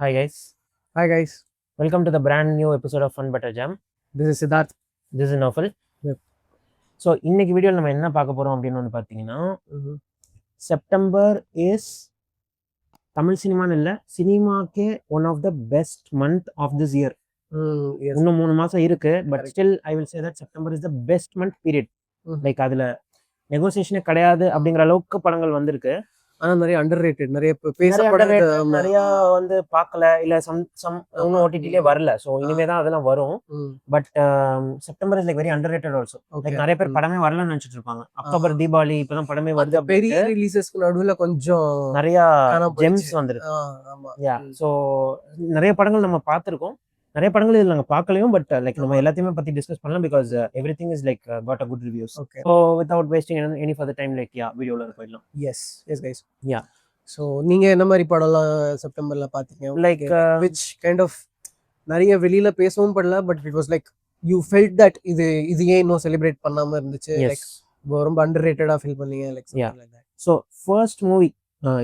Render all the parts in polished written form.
Hi guys, Hi guys, welcome to the brand new episode of Fun Butter Jam. this is Siddharth. This is Nofal. Yep. So இன்னைக்கு வீடியோவில் நம்ம என்ன பார்க்க போகிறோம் அப்படின்னு வந்து பார்த்தீங்கன்னா Mhm. செப்டம்பர் இஸ் தமிழ் சினிமான்னு இல்லை சினிமாக்கே one of the best month of this year. Yes. இன்னும் 3 மாதம் இருக்கு, but Correct. Still I will say that September is the best month period. Mhm. Like அதில் நெகோசியேஷனே கிடையாது அப்படிங்கிற அளவுக்கு படங்கள் வந்திருக்கு. ஆனா நிறைய அண்டர்ரேட்டட் நிறைய நிறைய பேசப்படாத underrated, ஆமா. நிறைய வந்து பார்க்கல இல்லை சம் இன்னும் ஓடிடிலே வரல. ஸோ இனிமே தான் அதெல்லாம் வரும். ம். But September is like very underrated also. Okay. Like நிறைய பேர் படமே வரலன்னு நினைச்சிட்டு இருப்பாங்க. அக்டோபர் தீபாவளி இப்பதான் படமே வருது. அந்த பெரிய ரிலீசஸ்க்கு நடுவுல கொஞ்சம் நிறைய காணாம ஜெம்ஸ் போயிடுச்சு. வந்துருக்கு. ஆமா. யா ஸோ நிறைய படங்கள் நம்ம பார்த்துருக்கோம். நிறைய படங்கள் இதில் நாங்கள் பார்க்கலையும், பட் லைக் நம்ம எல்லாத்தையுமே பற்றி டிஸ்கஸ் பண்ணலாம் because every thing is like got a good reviews. Okay. So without wasting any further time like வீடியோவில் போயிடலாம். Yes guys. Yeah. So நீங்க என்ன மாதிரி படம்லாம் செப்டம்பர்ல பாத்தீங்க? Like, which kind of நிறைய வெளியில பேசவும் படல, but it was like you felt that இது ஏன் இன்னும் செலிப்ரேட் பண்ணாம இருந்துச்சு, லைக் ரொம்ப அண்டர்ரேட்டடா ஃபீல் பண்ணீங்க like something like that. So first movie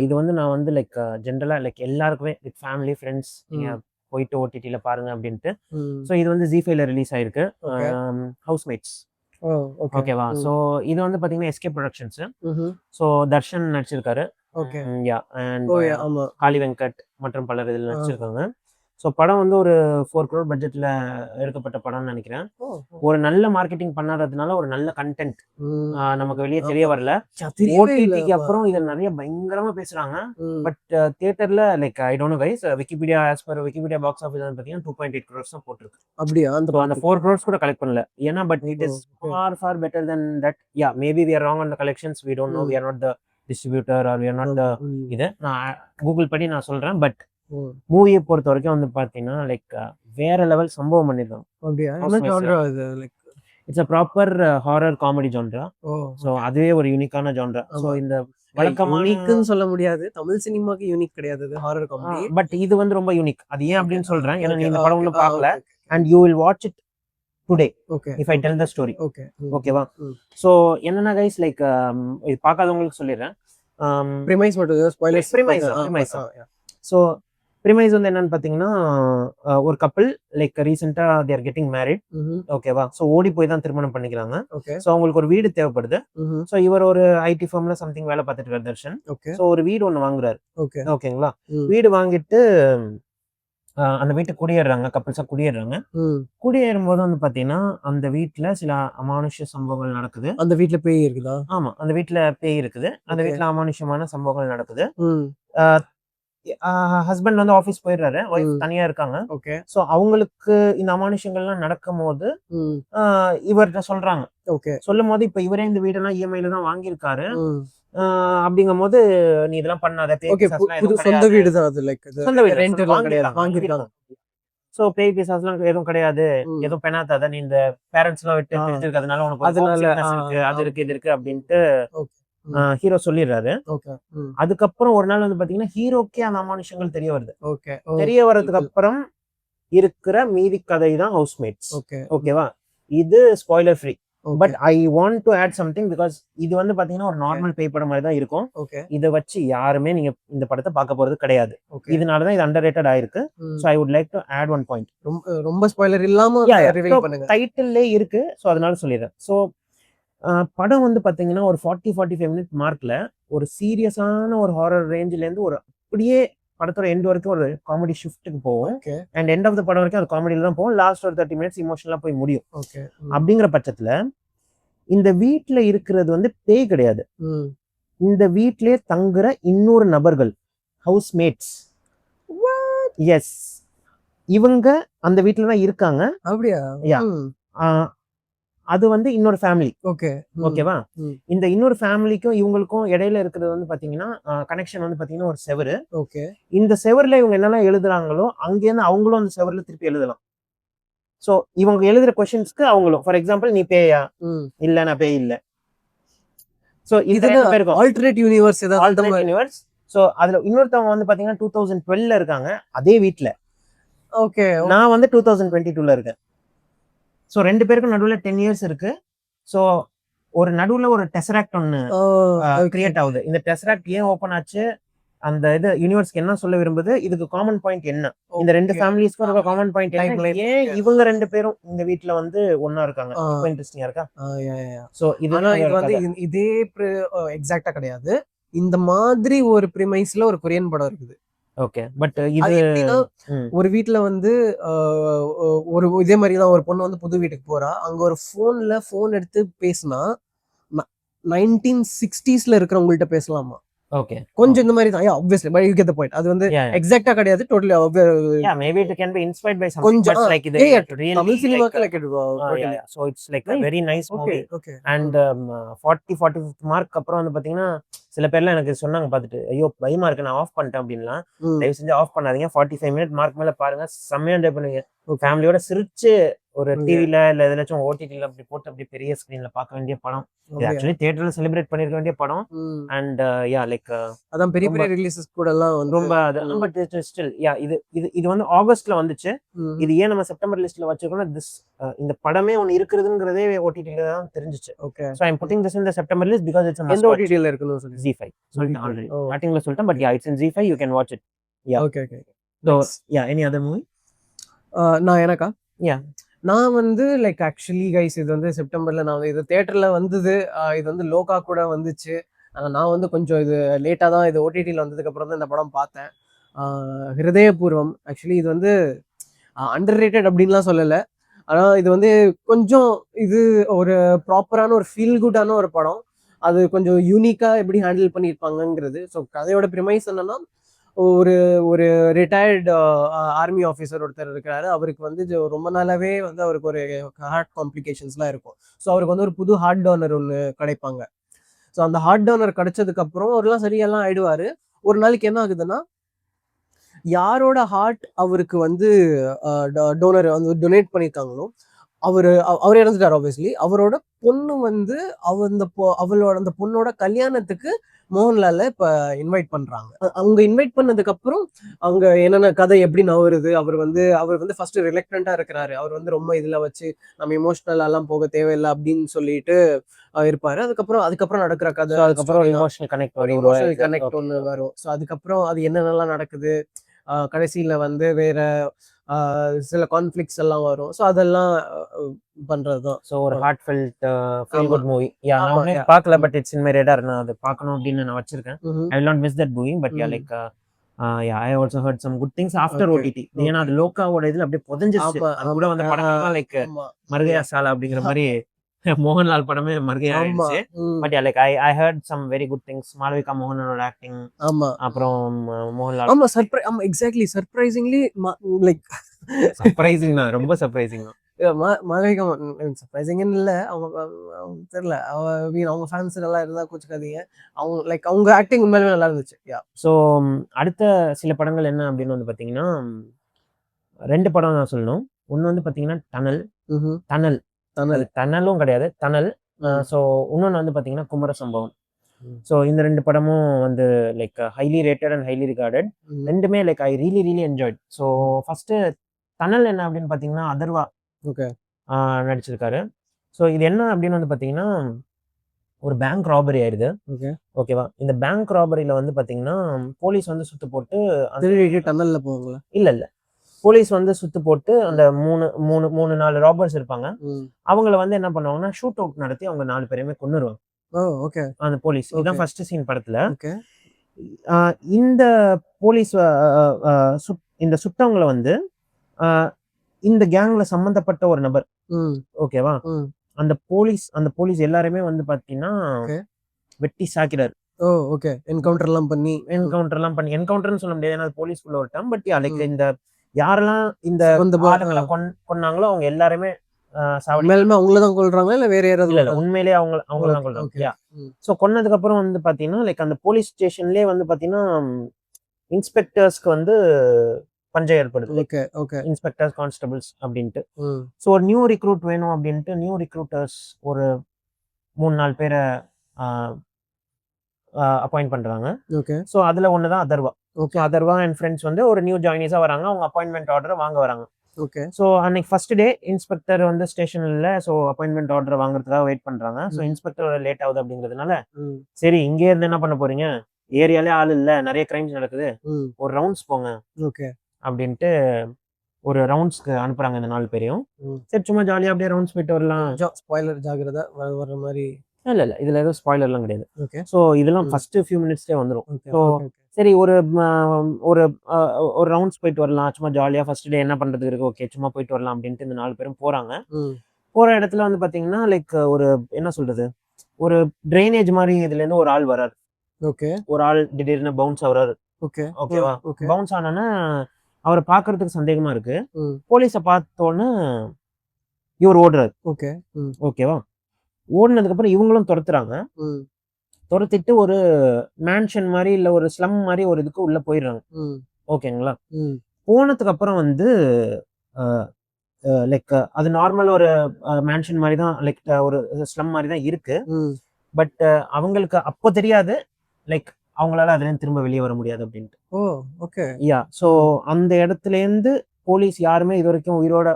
இது வந்து நான் வந்து லைக் ஜென்ரலாக லைக் எல்லாருக்குமே வித் ஃபேமிலி ஃப்ரெண்ட்ஸ் நீங்கள் போயிட்டு ஓடிடியில் பாருங்க அப்படின்ட்டு. ஸோ இது வந்து ஜி5ல ரிலீஸ் ஆயிருக்கு. ஹவுஸ்மேட்ஸ். ஓகேவா? ஸோ இது வந்து பார்த்தீங்கன்னா எஸ்கே ப்ரொடக்ஷன்ஸ். ஸோ தர்ஷன் நடிச்சிருக்காரு. ஓகே. யா அண்ட் ஆமா. காளி வெங்கட் மற்றும் பலர் இதில் நடிச்சிருக்காங்க. ஸோ படம் வந்து ஒரு 4 crore பட்ஜெட்ல எடுக்கப்பட்ட படம்னு நினைக்கிறேன். ஒரு நல்ல மார்க்கெட்டிங் பண்ணாததுனால ஒரு நல்ல கண்டென்ட் நமக்கு வெளியே தெரிய வரல. ஓடிடிக்கு அப்புறம் இதில் நிறைய பயங்கரமா பேசுறாங்க. பட் தியேட்டர்ல like I don't know guys, Wikipedia as per Wikipedia box office பார்த்தீங்கன்னா 2.8 crores தான் போட்டிருக்கு. அப்படியா? அந்த 4 crores கூட கலெக்ட் பண்ணல. ஏன்னா but it is far better than that. Yeah, maybe we are wrong on the collections. We don't know. We are not the distributor or we are not the இது நான் Google பண்ணி நான் சொல்றேன். But மூவியை பொறுத்த வரைக்கும் வந்து பாத்தீங்கன்னா லைக் வேற லெவல் சம்பவம் பண்ணிருக்காங்க. அப்படியா? என்ன ஜான்ரா இது? Like it's a proper horror comedy genre. So அதுவே ஒரு யூனிக்கான ஜான்ரா. ஸோ இந்த யூனிக்னு சொல்ல முடியாது, தமிழ் சினிமாக்கு யூனிக் கிடையாது இது ஹாரர் காமெடி, பட் இது வந்து ரொம்ப யூனிக். அது ஏன் அப்படின்னு சொல்றேன், ஏன்னா நீ இந்த படம் ஒன்றும் பார்க்கல and you will watch it today if I tell the story. ஓகேவா? ஸோ என்னன்னா கைஸ் லைக் இது பார்க்காதவங்களுக்கு சொல்லிடுறேன். ப்ரிமைஸ் மட்டும் ஸ்பாயிலர்ஸ். ப்ரிமைஸ். ஸோ ப்ரிமைஸ் வந்து என்னன்னு பார்த்தீங்கன்னா ஒரு கப்பல் லைக் ரீசெண்டாக தே ஆர் கெட்டிங் மேரிட். ஓகேவா? ஸோ ஓடி போய் தான் திருமணம் பண்ணிக்கிறாங்க. ஸோ அவங்களுக்கு ஒரு வீடு தேவைப்படுது. ஸோ இவர் ஒரு ஐடி ஃபார்ம்ல சம்திங் வேலை பார்த்துட்டு இருக்காரு தர்ஷன். ஸோ ஒரு வீடு ஒன்று வாங்குறாரு. ஓகேங்களா? வீடு வாங்கிட்டு அந்த வீட்டை குடியேறாங்க, கப்பல்ஸா குடியேறாங்க. குடியேறும் போது வந்து பாத்தீங்கன்னா அந்த வீட்டுல சில அமானுஷ்ய சம்பவங்கள் நடக்குது. அந்த வீட்டுல பேய் இருக்குதா? ஆமா, அந்த வீட்டுல பேய் இருக்குது. அந்த வீட்டுல அமானுஷ்யமான சம்பவங்கள் நடக்குது. ஹஸ்பண்ட் வந்து ஆபீஸ் போயிடுறாரு, ஒய்ஃப் தனியா இருக்காங்க. சோ அவங்களுக்கு இந்த அமானுஷ்யங்கள்லாம் நடக்கும் போது இவர்கிட்ட சொல்றாங்க. சொல்லும் போது இப்ப இவரே இந்த வீடெல்லாம் இஎம்ஐல தான் வாங்கியிருக்காரு. அப்படிங்கும் போது நீ இதெல்லாம் பண்ணாத, சொந்த வீடு தான் அது, லைக் சொந்த வீடு ரெண்ட் எல்லாம் கிடையாது, வாங்கிருக்காங்க. சோ பேய் பிசாசுலாம் எதுவும் கிடையாது, எதுவும் பெணாதாத, நீ இந்த பேரண்ட்ஸ் எல்லாம் விட்டு பிரிஞ்சிருக்கிறதுனால உனக்கு அது இருக்கு இது இருக்கு அப்படின்ட்டு ஹீரோ சொல்லிடுறாரு. அதுக்கப்புறம் ஒரு நாள் வந்து பாத்தீங்கன்னா ஹீரோக்கே அந்த அமானுஷங்கள் தெரிய வருது. தெரிய வர்றதுக்கு அப்புறம் இருக்கிற மீதி கதை தான் ஹவுஸ்மேட்ஸ். ஓகேவா? இது spoiler free. But I want to add something because இது வந்து பாத்தீங்கன்னா ஒரு நார்மல் பேய் படம் மாதிரி தான் இருக்கும். இதை வச்சு யாருமே நீங்க இந்த படத்தை பார்க்க போறது கிடையாது. இதனாலதான் இது அண்டர்ரேட்டட் ஆயிருக்கு. So I would like to add one point. ரொம்ப ஸ்பாயிலர் இல்லாம ரிவீல் பண்ணுங்க. டைட்டில்லே இருக்கு, சோ அதனால சொல்லிடுறேன். சோ படம் வந்து பாத்தீங்கன்னா ஒரு 40-45 மினிட் மார்க்ல ஒரு சீரியஸான ஒரு ஹாரர் ரேஞ்சில இருந்து ஒரு அப்படியே படத்தோட எண்ட் வரைக்கும் ஒரு காமெடி ஷிஃப்ட்டுக்கு போகும். அண்ட் எண்ட் ஆஃப் த படம் வரைக்கும் அது காமெடியில தான் போகும். லாஸ்ட் ஒரு 30 மினிட்ஸ் இமோஷனலா போய் முடியும். அப்படிங்கிற பட்சத்துல இந்த வீட்டுல இருக்கிறது வந்து பேய் கிடையாது. இந்த வீட்டிலே தங்குற இன்னொரு நபர்கள், ஹவுஸ்மேட்ஸ். எஸ், இவங்க அந்த வீட்டுல தான் இருக்காங்க. அப்படியா? அது வந்து இன்னொரு ஃபேமிலி. ஓகேவா? இந்த இன்னொரு ஃபேமிலிக்கும் இவங்களுக்கும் இடையில இருக்கிறது வந்து பாத்தீங்கன்னா கனெக்ஷன் வந்து பாத்தீங்கன்னா ஒரு செவரு. இந்த செவர்ல இவங்க என்னெல்லாம் எழுதுறாங்களோ அங்கேருந்து அவங்களும் அந்த செவர்ல திருப்பி எழுதலாம். சோ இவங்க எழுதுற கொஸ்டின்ஸ்க்கு அவங்களும், ஃபார் எக்ஸாம்பிள் நீ பேயா? இல்ல நான் பேய் இல்ல. சோ இது alternate universe. Alternate universe. So அதுல இன்னொருத்தவங்க வந்து பாத்தீங்கன்னா 2012ல இருக்காங்க அதே வீட்ல. நான் வந்து 2022ல இருக்கேன். ஸோ 2 பேருக்கும் நடுவில் 10 இயர்ஸ் இருக்கு. ஸோ ஒரு நடுவில் ஒரு டெசராக்ட் ஒன்று கிரியேட் ஆகுது. இந்த டெசராக்ட் ஏன் ஓப்பன் ஆச்சு, அந்த இது யூனிவர்ஸ்க்கு என்ன சொல்ல விரும்புது, இதுக்கு காமன் பாயிண்ட் என்ன, இந்த ரெண்டு ஃபேமிலிஸ்க்கும் இருக்க காமன் பாயிண்ட் என்ன, Timeline. ஏன் இவங்க ரெண்டு பேரும் இந்த வீட்ல வந்து ஒண்ணா இருக்காங்க. இப்போ இன்ட்ரெஸ்டிங்கா இருக்கா? ஆனா சோ இது வந்து இதே எக்ஸாக்ட்டா கிடையாது. இந்த மாதிரி ஒரு பிரிமைஸ்ல ஒரு கொரியன் படம் இருக்குது. ஓகே. பட் அது இது எப்படின்னா, ஒரு வீட்ல வந்து ஒரு இதே மாதிரி தான் ஒரு பொண்ணு வந்து புது வீட்டுக்கு போறா. அங்க ஒரு ஃபோன் எடுத்து பேசினா 1960ஸ்ல இருக்கிறவங்கள்ட்ட பேசலாமா. ஓகே. கொஞ்சம் இந்த மாதிரி தான். Obviously but you get the point. அது வந்து எக்ஸாக்ட்டா கிடையாது. Totally maybe it can be inspired by something கொஞ்சம் பட் லைக் இது ரியலி தமிழ் சினிமாக்கு like so it's like a very nice okay movie. Okay. And 45th mark அப்புறம் வந்து பாத்தீங்கன்னா சில பேர்லாம் எனக்கு சொன்னாங்க பார்த்துட்டு, ஐயோ பயமா இருக்கு நான் ஆஃப் பண்ணிட்டேன் அப்படின்லாம். தயவு செஞ்சு ஆஃப் பண்ணாதீங்க. 45 மினிட் மார்க் மேல பாருங்க, செம்மையா என்ஜாய் பண்ணுவீங்க. ஃபேமிலியோட சிரிச்சு ஒரு டிவில இல்ல எதாச்சும் ஓடிடில அப்படி போட்டு அப்படி பெரிய ஸ்கிரீன்ல பார்க்க வேண்டிய படம். இது ஆக்சுவலி தியேட்டர்ல செலிப்ரேட் பண்ணிருக்க வேண்டிய படம். அண்ட் லைக் அதான் பெரிய பெரிய ரிலீசஸ் கூட எல்லாம் வந்து ரொம்ப பட் ஸ்டில் இது இது இது வந்து ஆகஸ்ட்ல வந்துச்சு. இது ஏன் நம்ம செப்டம்பர் லிஸ்ட்ல வச்சிருக்கோம்னா இந்த படமே ஒன்னு இருக்குதுங்கிறதே ஓடிடில தான் தெரிஞ்சிச்சு. Okay. So I am putting this in the September list because it's a must எந்த watch. ஓடிடில இருக்குன்னு சொல்லி Z5 சொல்லிட்டேன் ஆல்ரெடி. ஸ்டார்டிங்ல சொல்லிட்டேன் but it's in Z5, you can watch it. Okay okay. So any other movie? நான் எனக்கா? Yeah. நான் வந்து லைக் ஆக்சுவலி கைஸ் இது வந்து செப்டம்பர்ல நான் இது தியேட்டர்ல வந்தது. இது வந்து லோகா கூட வந்துச்சு. நான் வந்து கொஞ்சம் இது லேட்டாக தான் இது ஓடிடியில் வந்ததுக்கு அப்புறம் தான் இந்த படம் பார்த்தேன். ஹிருதயபூர்வம். ஆக்சுவலி இது வந்து அண்டர் ரேட்டட் அப்படின்லாம் சொல்லலை. ஆனால் இது வந்து கொஞ்சம் இது ஒரு ப்ராப்பரான ஒரு ஃபீல் குட்டான ஒரு படம். அது கொஞ்சம் யூனிக்காக எப்படி ஹேண்டில் பண்ணியிருப்பாங்கங்கிறது. ஸோ கதையோட ப்ரிமைஸ் என்னன்னா, ஒரு ஒரு ரிட்டையர்டு ஆர்மி ஆஃபீஸர் ஒருத்தர் இருக்கிறாரு. அவருக்கு வந்து ரொம்ப நாளாவே வந்து அவருக்கு ஒரு ஹார்ட் காம்ப்ளிகேஷன்ஸ்லாம் இருக்கும். ஸோ அவருக்கு வந்து ஒரு புது ஹார்ட் டோனர் ஒன்று கிடைப்பாங்க. ஸோ அந்த ஹார்ட் டோனர் கிடைச்சதுக்கு அப்புறம் அவரெல்லாம் சரியெல்லாம் ஆயிடுவாரு. ஒரு நாளைக்கு என்ன ஆகுதுன்னா, யாரோட ஹார்ட் அவருக்கு வந்து டோனர் வந்து டொனேட் பண்ணியிருக்காங்களோ அவர் இறந்துட்டார். ஆப்வியஸ்லி அவரோட பொண்ணு வந்து அவளோட அந்த பொண்ணோட கல்யாணத்துக்கு மோகன்லால இப்ப இன்வைட் பண்றாங்க. அவங்க இன்வைட் பண்ணதுக்கு அப்புறம் அவங்க என்னென்ன கதை எப்படி நவருது. அவர் வந்து ஃபர்ஸ்ட் ரிலக்டண்டா இருக்கிறாரு. அவர் வந்து ரொம்ப இதுல வச்சு நம்ம இமோஷனல் எல்லாம் போக தேவையில்லை அப்படின்னு சொல்லிட்டு இருப்பாரு. அதுக்கப்புறம் நடக்கிற கதை, அதுக்கப்புறம் இமோஷனல் கனெக்ட் ஒன்று வரும். ஸோ அதுக்கப்புறம் அது என்னென்னலாம் நடக்குது, கடைசியில வந்து வேற சில கான்ஃப்ளிக்ஸ் எல்லாம் வரும். ஸோ அதெல்லாம் பண்றதுதான். ஸோ ஒரு heartfelt feel good movie. நான் பார்க்கல but it's in my radar. நான் அது பார்க்கணும் அப்படின்னு நான் வச்சிருக்கேன். I will not miss that movie. But like I also heard some good things after OTT. ஏன்னா அது லோகாவோட இதுல அப்படியே புதஞ்சிருச்சு. அது கூட வந்து படம் லைக் மருகையா சாலா அப்படிங்கிற மாதிரி மோகன்லால் படமே மருகையா ஆயிடுச்சு. But like I heard some very good things. Malavika மோகனனோட ஆக்டிங், அப்புறம் மோகன்லால். ஆமா எக்ஸாக்ட்லி சர்ப்ரைசிங்லி லைக் சர்ப்ரைசிங் தான், ரொம்ப சர்ப்ரைசிங் தான். மாளவிகா சர்ப்ரைசிங்னு இல்லை, அவங்க தெரியல, அவங்க ஃபேன்ஸ் நல்லா இருந்தா கோச்சுக்காதீங்க. அவங்க ஆக்டிங் உண்மையிலுமே நல்லா இருந்துச்சு. ஸோ அடுத்த சில படங்கள் என்ன அப்படின்னு வந்து பாத்தீங்கன்னா, 2 படம் நான் சொல்லணும். ஒன்னு வந்து பாத்தீங்கன்னா டனலும் கிடையாது, டனல். ஸோ இன்னொன்று வந்து பாத்தீங்கன்னா குமர சம்பவம். ஸோ இந்த 2 படமும் வந்து like highly rated and highly regarded. ரெண்டுமே like I really enjoyed. So first Thanal என்ன அப்படின்னு பாத்தீங்கன்னா அதர்வா நடிச்சிருக்காரு. ஸோ இது என்ன அப்படின்னு வந்து பாத்தீங்கன்னா, ஒரு பேங்க் ராபரி ஆயிருது. ஓகேவா? இந்த பேங்க் ராபரியில வந்து பாத்தீங்கன்னா போலீஸ் வந்து சுத்து போட்டு டனல்ல போவாங்களா? இல்ல போலீஸ் வந்து சுத்து போட்டு அந்த 4 ராபர்ஸ் இருப்பாங்க. அவங்கள வந்து என்ன பண்ணுவாங்கன்னா ஷூட் அவுட் நடத்தி அவங்க 4 பேரையுமே கொன்னுருவாங்க. அந்த போலீஸ். இதான் ஃபர்ஸ்ட் சீன் படத்துல. இந்த போலீஸ் இந்த சுட்டவங்களை வந்து இந்த கேங்ல சம்பந்தப்பட்ட ஒரு நபர். ஓகேவா? அந்த போலீஸ் எல்லாருமே வந்து பாத்தீங்கன்னா வெட்டி சாக்கிறாரு. என்கவுண்டர்லாம் பண்ணி என்கவுண்டர்னு சொல்ல முடியாது, ஏன்னா போலீஸ்க்குள்ள ஒரு டேர்ம். பட் லைக் இந்த யாரெல்லாம் இந்த ஆளுங்களை கொன்னாங்களோ அவங்க எல்லாருமே அவங்களதான் கொல்றாங்களா இல்ல வேற யாராவது? இல்ல உண்மையிலேயே அவங்களதான் கொல்றாங்க. சோ கொன்னதுக்கு அப்புறம் வந்து பாத்தீங்கன்னா லைக் அந்த போலீஸ் ஸ்டேஷன்லயே வந்து பாத்தீங்கன்னா இன்ஸ்பெக்டர்ஸ்க்கு வந்து பஞ்சம் ஏற்படுது. இன்ஸ்பெக்டர்ஸ், கான்ஸ்டபிள்ஸ் அப்படின்ட்டு. ஸோ ஒரு நியூ ரிக்ரூட் வேணும் அப்படின்ட்டு நியூ ரிக்ரூட்டர்ஸ் ஒரு 3-4 பேரை அப்பாயிண்ட் பண்றாங்க. ஸோ அதுல ஒண்ணுதான் அதர்வா. அதர்வா அண்ட் ஃப்ரெண்ட்ஸ் வந்து ஒரு நியூ ஜாயினிஸா வராங்க. அவங்க அப்பாயின்மெண்ட் ஆர்டர் வாங்க வராங்க. ஸோ அன்னைக்கு ஃபர்ஸ்ட் டே இன்ஸ்பெக்டர் வந்து ஸ்டேஷன்ல ஸோ அப்பாயின்மெண்ட் ஆர்டர் வாங்குறதுக்காக வெயிட் பண்றாங்க. ஸோ இன்ஸ்பெக்டர் லேட் ஆகுது அப்படிங்கிறதுனால, சரி இங்கே இருந்து என்ன பண்ண போறீங்க, ஏரியாலே ஆள் இல்ல, நிறைய கிரைம்ஸ் நடக்குது, ம். ஒரு ரவுண்ட்ஸ் போங்க ஓகே. அப்படின்ட்டு ஒரு ரவுண்ட்ஸ்க்கு அனுப்புறாங்க இந்த 4 பேரையும். ம். சரி சும்மா ஜாலியா அப்படியே ரவுண்ட்ஸ் போயிட்டு வரலாம். கொஞ்சம் ஸ்பாய்லர் ஜாக்கிரதை வர மாதிரி. இல்ல இதுல எதுவும் ஸ்பாய்லர்லாம் கிடையாது. ஓகே. ஸோ இதெல்லாம் ம். ஃபர்ஸ்ட் ஃபியூ மினிட்ஸ்லேயே வந்துடும். ஓகே. So okay. சரி ஒரு ஒரு ஒரு ரவுண்ட்ஸ் போயிட்டு வரலாம், சும்மா ஜாலியா ஃபர்ஸ்ட் டே என்ன பண்றதுக்கு இருக்கு, ஓகே சும்மா போயிட்டு வரலாம் அப்படின்ட்டு இந்த 4 பேரும் போறாங்க. ம். போற இடத்துல வந்து பாத்தீங்கன்னா லைக் ஒரு என்ன சொல்றது, ஒரு ட்ரைனேஜ் மாதிரி இதுல இருந்து ஒரு ஆள் வராரு. ஓகே. ஒரு ஆள் திடீர்னு பவுன்ஸ் ஆகுறாரு. ஓகே. ஓகேவா? ஓகே. பவுன்ஸ் ஆனோன்னா அவரை பார்க்கறதுக்கு சந்தேகமா இருக்கு. ம். போலீஸை பார்த்தோன்னே இவர் ஓடுறாரு. ஓகே. ம். ஓகேவா? ஓடுனதுக்கு அப்புறம் இவங்களும் துரத்துறாங்க. ம். துரத்திட்டு ஒரு மேன்ஷன் மாதிரி இல்ல ஒரு ஸ்லம் மாதிரி ஒரு இதுக்கு உள்ள போயிடுறாங்க. ம். ஓகேங்களா? ம். போனதுக்கு அப்புறம் வந்து லைக் அது நார்மல் ஒரு மேன்ஷன் மாதிரி தான், லைக் ஒரு ஸ்லம் மாதிரி தான் இருக்கு. ம். பட் அவங்களுக்கு அப்போ தெரியாது லைக் அவங்களால அதுல இருந்து திரும்ப வெளியே வர முடியாது அப்படின்ட்டு. ஓ ஓகே. யா ஸோ அந்த இடத்துல இருந்து போலீஸ் யாருமே இது வரைக்கும் உயிரோட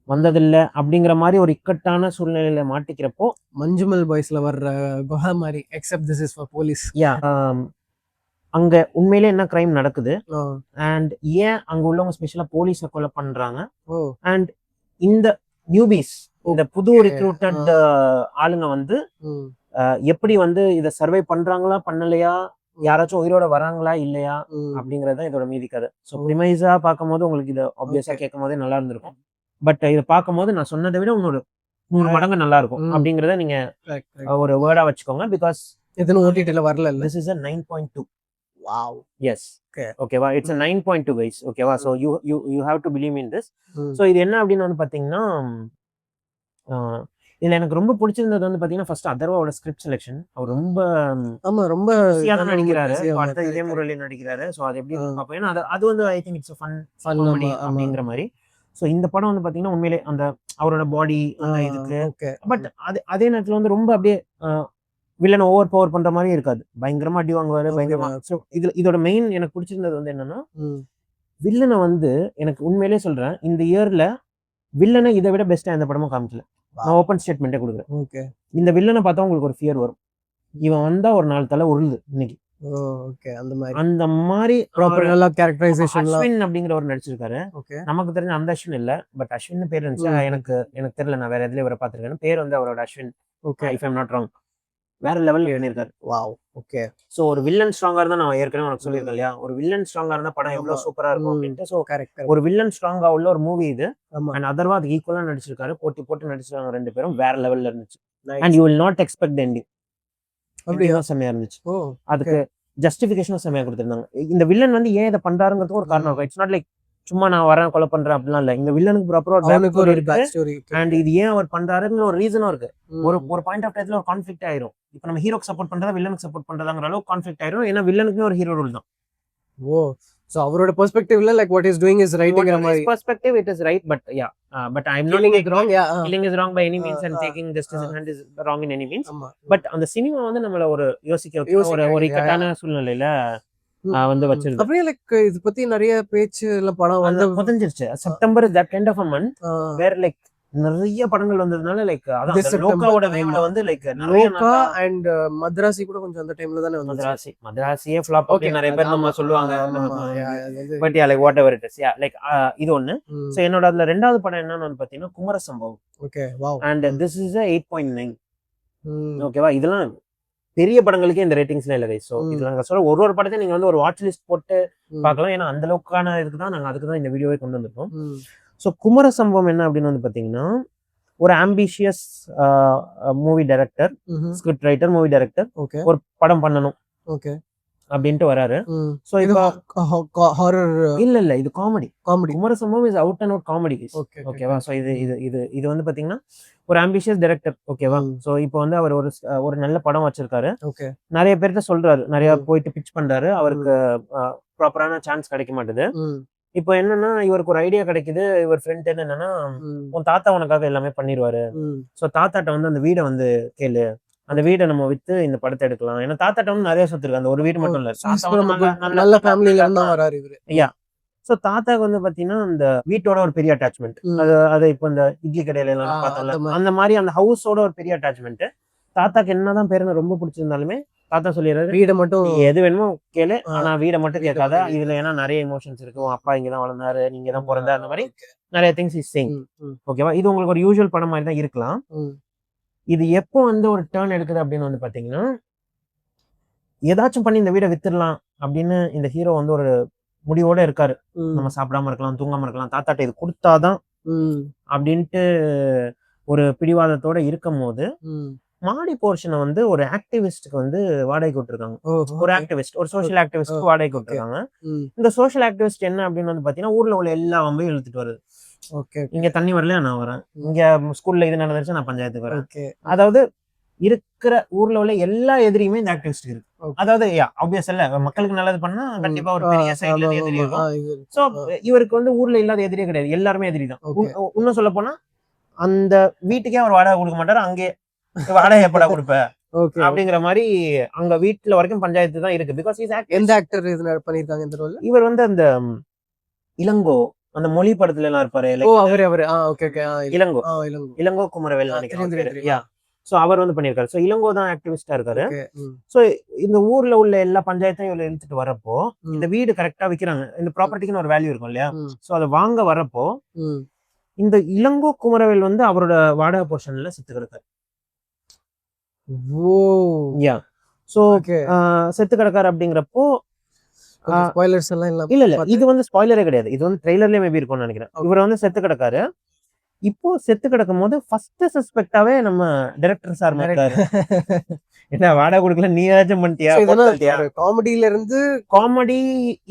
வந்ததில்லை அப்படிங்கிற மாதிரி ஒரு இக்கட்டான சூழ்நிலையில மாட்டிக்கிறப்போ மஞ்சுமல் பாய்ஸ்ல வர்ற குஹா மாதிரி except this is for police. Yeah அங்க உண்மையிலே என்ன கிரைம் நடக்குது ஓ. அண்ட் ஏன் அங்க உள்ளவங்க ஸ்பெஷலா போலீஸை கொலை பண்றாங்க ஓ. அண்ட் இந்த நியூபீஸ் இந்த புது Okay. ரிக்ரூட்டட் ஆளுங்க வந்து ம். எப்படி வந்து இதை சர்வை பண்றாங்களா பண்ணலையா, யாராச்சும் உயிரோட வராங்களா இல்லையா ம். அப்படிங்கறது தான் இதோட மீதி கதை. ஸோ ஓ. ப்ரிமைஸா பார்க்கும்போது உங்களுக்கு இதை ஆப்வியஸா Okay. கேட்கும் போதே நல்லா இருந்திருக்கும். பட் இதை பார்க்கும்போது நான் சொன்னதை விட இன்னொரு 100 மடங்கு நல்லா இருக்கும் ம். அப்படிங்கறத நீங்க Correct, correct. ஒரு வேர்டா வச்சுக்கோங்க. பிகாஸ் எதுவும் ஓடிடில வரல இல்ல. This is a 9.2. Wow. Yes Okay. ஓகேவா, இட்ஸ் a 9.2 guys. ஓகேவா, so you have to believe in this. Hmm. So இது என்ன அப்படின்னு வந்து பாத்தீங்கன்னா இதுல எனக்கு ரொம்ப பிடிச்சிருந்தது வந்து பாத்தீங்கன்னா ஃபர்ஸ்ட் அதர்வாவோட ஸ்கிரிப்ட் செலெக்ஷன். அவர் ரொம்ப ஆமா ரொம்ப ஈஸியா தான் நடிக்கிறாரு. easy ஆ அடுத்த இதே correct, முறையில நடிக்கிறாரு. ஸோ அது எப்படி ஆ. பார்ப்போம், ஏன்னா அது வந்து I think it's fun fun. Comedy ஆமா, ஆமா. அப்படிங்கிற மாதிரி. ஸோ இந்த படம் வந்து பாத்தீங்கன்னா உண்மையிலே அந்த அவரோட பாடி அந்த இதுக்கு, ஓகே. பட் அதே நேரத்துல வந்து ரொம்ப அப்படியே வில்லனை ஓவர் பவர் பண்ற மாதிரி இருக்காது. பயங்கரமா அடி வாங்குவாரு, Okay. பயங்கரமா. ஸோ இதோட மெயின் எனக்கு பிடிச்சிருந்தது வந்து என்னன்னா, ம். வில்லனை வந்து எனக்கு உண்மையிலே சொல்றேன், இந்த இயர்ல வில்லனை இதை விட பெஸ்டா எந்த படமும் காமிக்கல. நான் ஓப்பன் ஸ்டேட்மெண்ட்டே கொடுக்குறேன். ஓகே. இந்த வில்லனை பார்த்தா உங்களுக்கு ஒரு ஃபியர் வரும். இவன் வந்தா ஒரு 4 தலை உருளுது இன்னைக்கு. ஓ ஓகே. அந்த மாதிரி அந்த மாதிரி ப்ராப்பர் நல்லா கேரக்டரைசேஷன்லாம். அஸ்வின் அப்படிங்கிறவர் நடிச்சிருக்காரு. ஓகே. நமக்கு தெரிஞ்ச அந்த அஸ்வின் இல்ல, பட் அஸ்வின் பேர் இருந்துச்சு. ம். எனக்கு தெரியல, நான் வேற எதுல இவரை பார்த்திருக்கேன். பேர் வந்து அவரோட Ashwin, okay. If I'm not wrong. வேற லெவல்ல பண்ணியிருக்காரு. வாவ். ஓகே. ஸோ ஒரு வில்லன் ஸ்ட்ராங்கா இருந்தா, நான் ஏற்கனவே உனக்கு சொல்லியிருக்கேன் இல்லையா, ஒரு வில்லன் ஸ்ட்ராங்கா இருந்தா படம் எவ்வளவு ஆமா. சூப்பரா இருக்கும் ம். அப்படின்ட்டு. So correct. ஒரு வில்லன் ஸ்ட்ராங்கா உள்ள ஒரு மூவி இது. ஆமா. அண்ட் அதர்வா அதுக்கு ஈக்குவலா நடிச்சிருக்காரு. போட்டி போட்டு நடிச்சிருக்காங்க 2 பேரும். வேற லெவல்ல இருந்துச்சு. Nice. And you will not expect the ending. அப்படியா? செம்மையா இருந்துச்சு. ஓ அதுக்கு ஜஸ்டிஃபிகேஷனும் செம்மையா கொடுத்திருந்தாங்க. இந்த வில்லன் வந்து ஏன் இதை பண்றாருங்கிறதுக்கு ஒரு காரணம் இருக்கும். இட்ஸ் நாட் லைக் சும்மா நான் வரேன் கொலை பண்றேன் அப்படிலாம் இல்ல. இந்த வில்லனுக்கு ப்ராப்பரா ஒரு அவனுக்கு ஒரு இருக்கு. Back story. அண்ட் இது ஏன் அவர் பண்றாருங்கிற ஒரு ரீசனும் இருக்கு. ஒரு பாயிண்ட் ஆஃப் டைம்ல ஒரு கான்ஃபிளிக்ட் ஆயிரும். இப்போ நம்ம ஹீரோக்கு சப்போர்ட் பண்றதா வில்லனுக்கு சப்போர்ட் பண்றதாங்கிற அளவுக்கு கான்ஃபிளிக்ட் ஆயிரும். ஏன்னா வில்லனுக்குமே ஒரு ஹீரோ ரோல் தான். ஓ சோ அவரோட பெர்ஸ்பெக்டிவ்ல like what is doing is ரைட்ங்கிற மாதிரி. Perspective it is right, but yeah but I am not Killing is wrong. Yeah. killing is wrong by any means and taking justice in hand is wrong in any means. ஆமா. But அந்த cinema வந்து நம்மள ஒரு யோசிக்க வைக்கிற ஒரு இக்கட்டான சூழ்நிலையில வந்து வச்சிருக்கு. அப்படியே லைக் இது பத்தி நிறைய பேச்சு இல்ல படம் வந்து புதஞ்சிருச்சு. September that kind of a month where like நிறைய படங்கள் வந்ததுனால லைக் அதான் லோகாவோட வேவ்ல வந்து லைக் லோகா அண்ட் மദ്രാசி கூட கொஞ்சம் அந்த டைம்ல தானே வந்தது. மദ്രാசியே ஃப்ளாப் ஓகே நிறைய பேர் நம்ம சொல்லுவாங்க. But yeah like what ever it is yeah like இது ஒன்னு. சோ என்னோட அதுல ரெண்டாவது படம் என்னன்னு வந்து பாத்தீங்கன்னா குமர சம்பவம். Okay wow. And this is 8.9. ஓகேவா, இதெல்லாம் பெரிய படங்களுக்கே இந்த ரேட்டிங்ஸ்ல இல்ல கைஸ். சோ இதுல நாங்க சொல்ற ஒரு படத்தை நீங்க வந்து ஒரு வாட்ச் லிஸ்ட் போட்டு பார்க்கலாம். ஏன்னா அந்த அளவுக்கான இதுக்கு தான் நாங்க அதுக்கு தான் இந்த வீடியோவை கொண்டு வந்திருக்கோம். ஸோ குமர சம்பவம் என்ன அப்படின்னு வந்து பார்த்தீங்கன்னா, ஒரு ambitious movie director, script writer, movie director ஒரு படம் பண்ணணும் அப்படின்ட்டு வராரு. ஸோ இப்போ ஹாரர் இல்ல இது காமெடி. குமர சம்பவம் is out and out comedy. ஓகேவா, ஸோ இது வந்து பார்த்தீங்கன்னா ஒரு ஆம்பிஷியஸ் டைரக்டர். ஓகேவா, ஸோ இப்போ வந்து அவர் ஒரு நல்ல படம் வச்சிருக்காரு. நிறைய பேர்கிட்ட சொல்றாரு, நிறைய போயிட்டு பிச் பண்றாரு. அவருக்கு ப்ராப்பரான சான்ஸ் கிடைக்க மாட்டேது. இப்போ என்னன்னா இவருக்கு ஒரு ஐடியா கிடைக்குது. இவர் ஃப்ரெண்ட் என்னன்னா, உன் தாத்தா உனக்காக எல்லாமே பண்ணிடுவாரு. ஸோ தாத்தாட்ட வந்து அந்த வீடை வந்து கேளு, அந்த வீடை நம்ம வித்து இந்த படத்தை எடுக்கலாம். ஏன்னா தாத்தாட்ட வந்து நிறைய சொத்து இருக்கு, அந்த ஒரு வீடு மட்டும் இல்ல. நல்ல ஃபேமிலில இருந்தா வராரு இவரு. ஐயா ஸோ தாத்தாக்கு வந்து பாத்தீங்கன்னா அந்த வீட்டோட ஒரு பெரிய அட்டாச்மெண்ட். அது இப்போ இந்த இட்லி கடையில எல்லாம் பார்த்தோம்ல, அந்த மாதிரி அந்த ஹவுஸோட ஒரு பெரிய அட்டாச்மெண்ட். தாத்தாக்கு என்னதான் பேருன்னு ரொம்ப பிடிச்சிருந்தாலுமே தாத்தா சொல்லிடுறாரு, வீடை மட்டும் நீ எது வேணுமோ கேளு, ஆனா வீடை மட்டும் கேட்காத, இதுல ஏன்னா நிறைய எமோஷன்ஸ் இருக்கு, உன் அப்பா இங்கதான் வளர்ந்தாரு, நீங்க தான் பிறந்த, அந்த மாதிரி நிறைய திங்ஸ் இஸ் சேயிங். ஓகேவா? இது உங்களுக்கு ஒரு யூசுவல் படம் மாதிரி தான் இருக்கலாம். இது எப்போ வந்து ஒரு டேர்ன் எடுக்குது அப்படின்னு வந்து பாத்தீங்கன்னா, ஏதாச்சும் பண்ணி இந்த வீடை வித்துடலாம் அப்படின்னு இந்த ஹீரோ வந்து ஒரு முடிவோட இருக்காரு. நம்ம சாப்பிடாம இருக்கலாம், தூங்காம இருக்கலாம், தாத்தாட்ட இது கொடுத்தாதான் அப்படின்ட்டு ஒரு பிடிவாதத்தோட இருக்கும் போது மாடி போர்ஷனை வந்து ஒரு ஆக்டிவிஸ்டுக்கு வந்து வாடகைக்கு விட்டுருக்காங்க. ஒரு ஆக்டிவிஸ்ட், ஒரு சோஷியல் ஆக்டிவிஸ்ட்க்கு வாடகைக்கு விட்டுருக்காங்க. இந்த சோஷியல் ஆக்டிவிஸ்ட் என்ன அப்படின்னு வந்து பாத்தீங்கன்னா, ஊர்ல உள்ள எல்லா வம்பையும் இழுத்துட்டு வருது. இங்க தண்ணி வரல நான் வரேன், இங்க ஸ்கூல்ல இது நடந்துருச்சு நான் பஞ்சாயத்துக்கு வரேன். அதாவது இருக்கிற ஊர்ல உள்ள எல்லா எதிரியுமே இந்த ஆக்டிவிஸ்ட் இருக்கு. அதாவது ஆப்வியஸ் இல்ல, மக்களுக்கு நல்லது பண்ணா கண்டிப்பா ஒரு பெரிய சைடுல எதிரி இருக்கும். சோ இவருக்கு வந்து ஊர்ல இல்லாத எதிரியே கிடையாது, எல்லாருமே எதிரி தான். இன்னும் சொல்ல போனா அந்த வீட்டுக்கே அவர் வாடகை கொடுக்க மாட்டாரு, அங்கே வாடகை எப்படா கொடுப்ப அப்படிங்கிற மாதிரி அங்க வீட்டுல வரைக்கும் பஞ்சாயத்து தான் இருக்கு. பிகாஸ் எந்த ஆக்டர் இது பண்ணிருக்காங்க இந்த ரோல்? இவர் வந்து அந்த இளங்கோ, அந்த மொழி படத்துல எல்லாம் இருப்பாரு. இளங்கோ குமரவேல் நினைக்கிறேன். சோ அவர் வந்து பண்ணிருக்காரு. சோ இளங்கோ தான் ஆக்டிவிஸ்டா இருக்காரு. சோ இந்த ஊர்ல உள்ள எல்லா பஞ்சாயத்தையும் இவரை இழுத்துட்டு வரப்போ இந்த வீடு கரெக்டா விக்கிறாங்க. இந்த ப்ராப்பர்ட்டிக்குன்னு ஒரு வேல்யூ இருக்கும் இல்லையா? சோ அதை வாங்க வரப்போ இந்த இளங்கோ குமரவேல் வந்து அவரோட வாடகை போர்ஷன்ல செத்து கிடக்காரு. செத்து கிடக்காரு அப்படிங்கிறப்போ இல்ல இது வந்து ஸ்பாய்லரே கிடையாது, இது வந்து ட்ரெய்லர்லயே மேபி இருக்கும்னு நினைக்கிறேன். இவர் வந்து செத்து கிடக்காரு. இப்போ செத்து கிடக்கும் போது ஃபர்ஸ்ட் சஸ்பெக்டாவே நம்ம டைரக்டர் சார் இருக்காரு. என்ன வாடகை கொடுக்கல, நீ ஏதாச்சும் பண்ணிட்டியா? காமெடியில இருந்து காமெடி,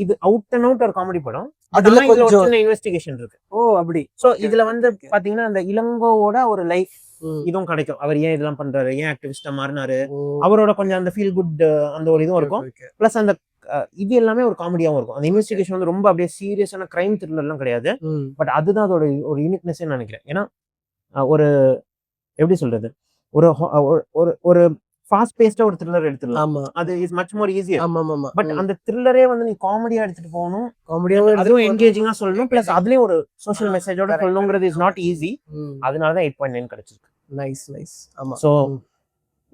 இது அவுட் அண்ட் அவுட் ஒரு காமெடி படம். அதுல கொஞ்சம் இன்வெஸ்டிகேஷன் இருக்கு. அப்படி. சோ இதுல வந்து பாத்தீங்கன்னா அந்த இளங்கோவோட ஒரு லைஃப் இதுவும் கிடைக்கும். அவர் ஏன் இதெல்லாம் பண்றாரு, ஏன் ஆக்டிவிஸ்டா மாறினாரு, அவரோட கொஞ்சம் அந்த ஃபீல் குட் அந்த ஒரு இதுவும் இருக்கும். பிளஸ் அந்த இது எல்லாமே ஒரு காமெடியாவும் இருக்கும். அந்த இன்வெஸ்டிகேஷன் வந்து ரொம்ப அப்படியே சீரியஸான கிரைம் த்ரில்லர் எல்லாம் கிடையாது. பட் அதுதான் அதோட ஒரு யூனிக்னஸ் நினைக்கிறேன். ஏன்னா ஒரு எப்படி சொல்றது, ஒரு ஒரு ஃபாஸ்ட் பேஸ்டா ஒரு த்ரில்லர் எடுத்துடலாம், அது is much more easier. But அந்த த்ரில்லரே வந்து நீ காமெடியா எடுத்துட்டு போகணும், அதுவும் என்கேஜிங்கா சொல்லணும், பிளஸ் அதுலயும் ஒரு சோஷியல் மெசேஜோட சொல்லணுங்கிறது இஸ் நாட் ஈஸி. அதனாலதான் 8.9 கிடைச்சிருக்கு. Nice nice. ஆமா. சோ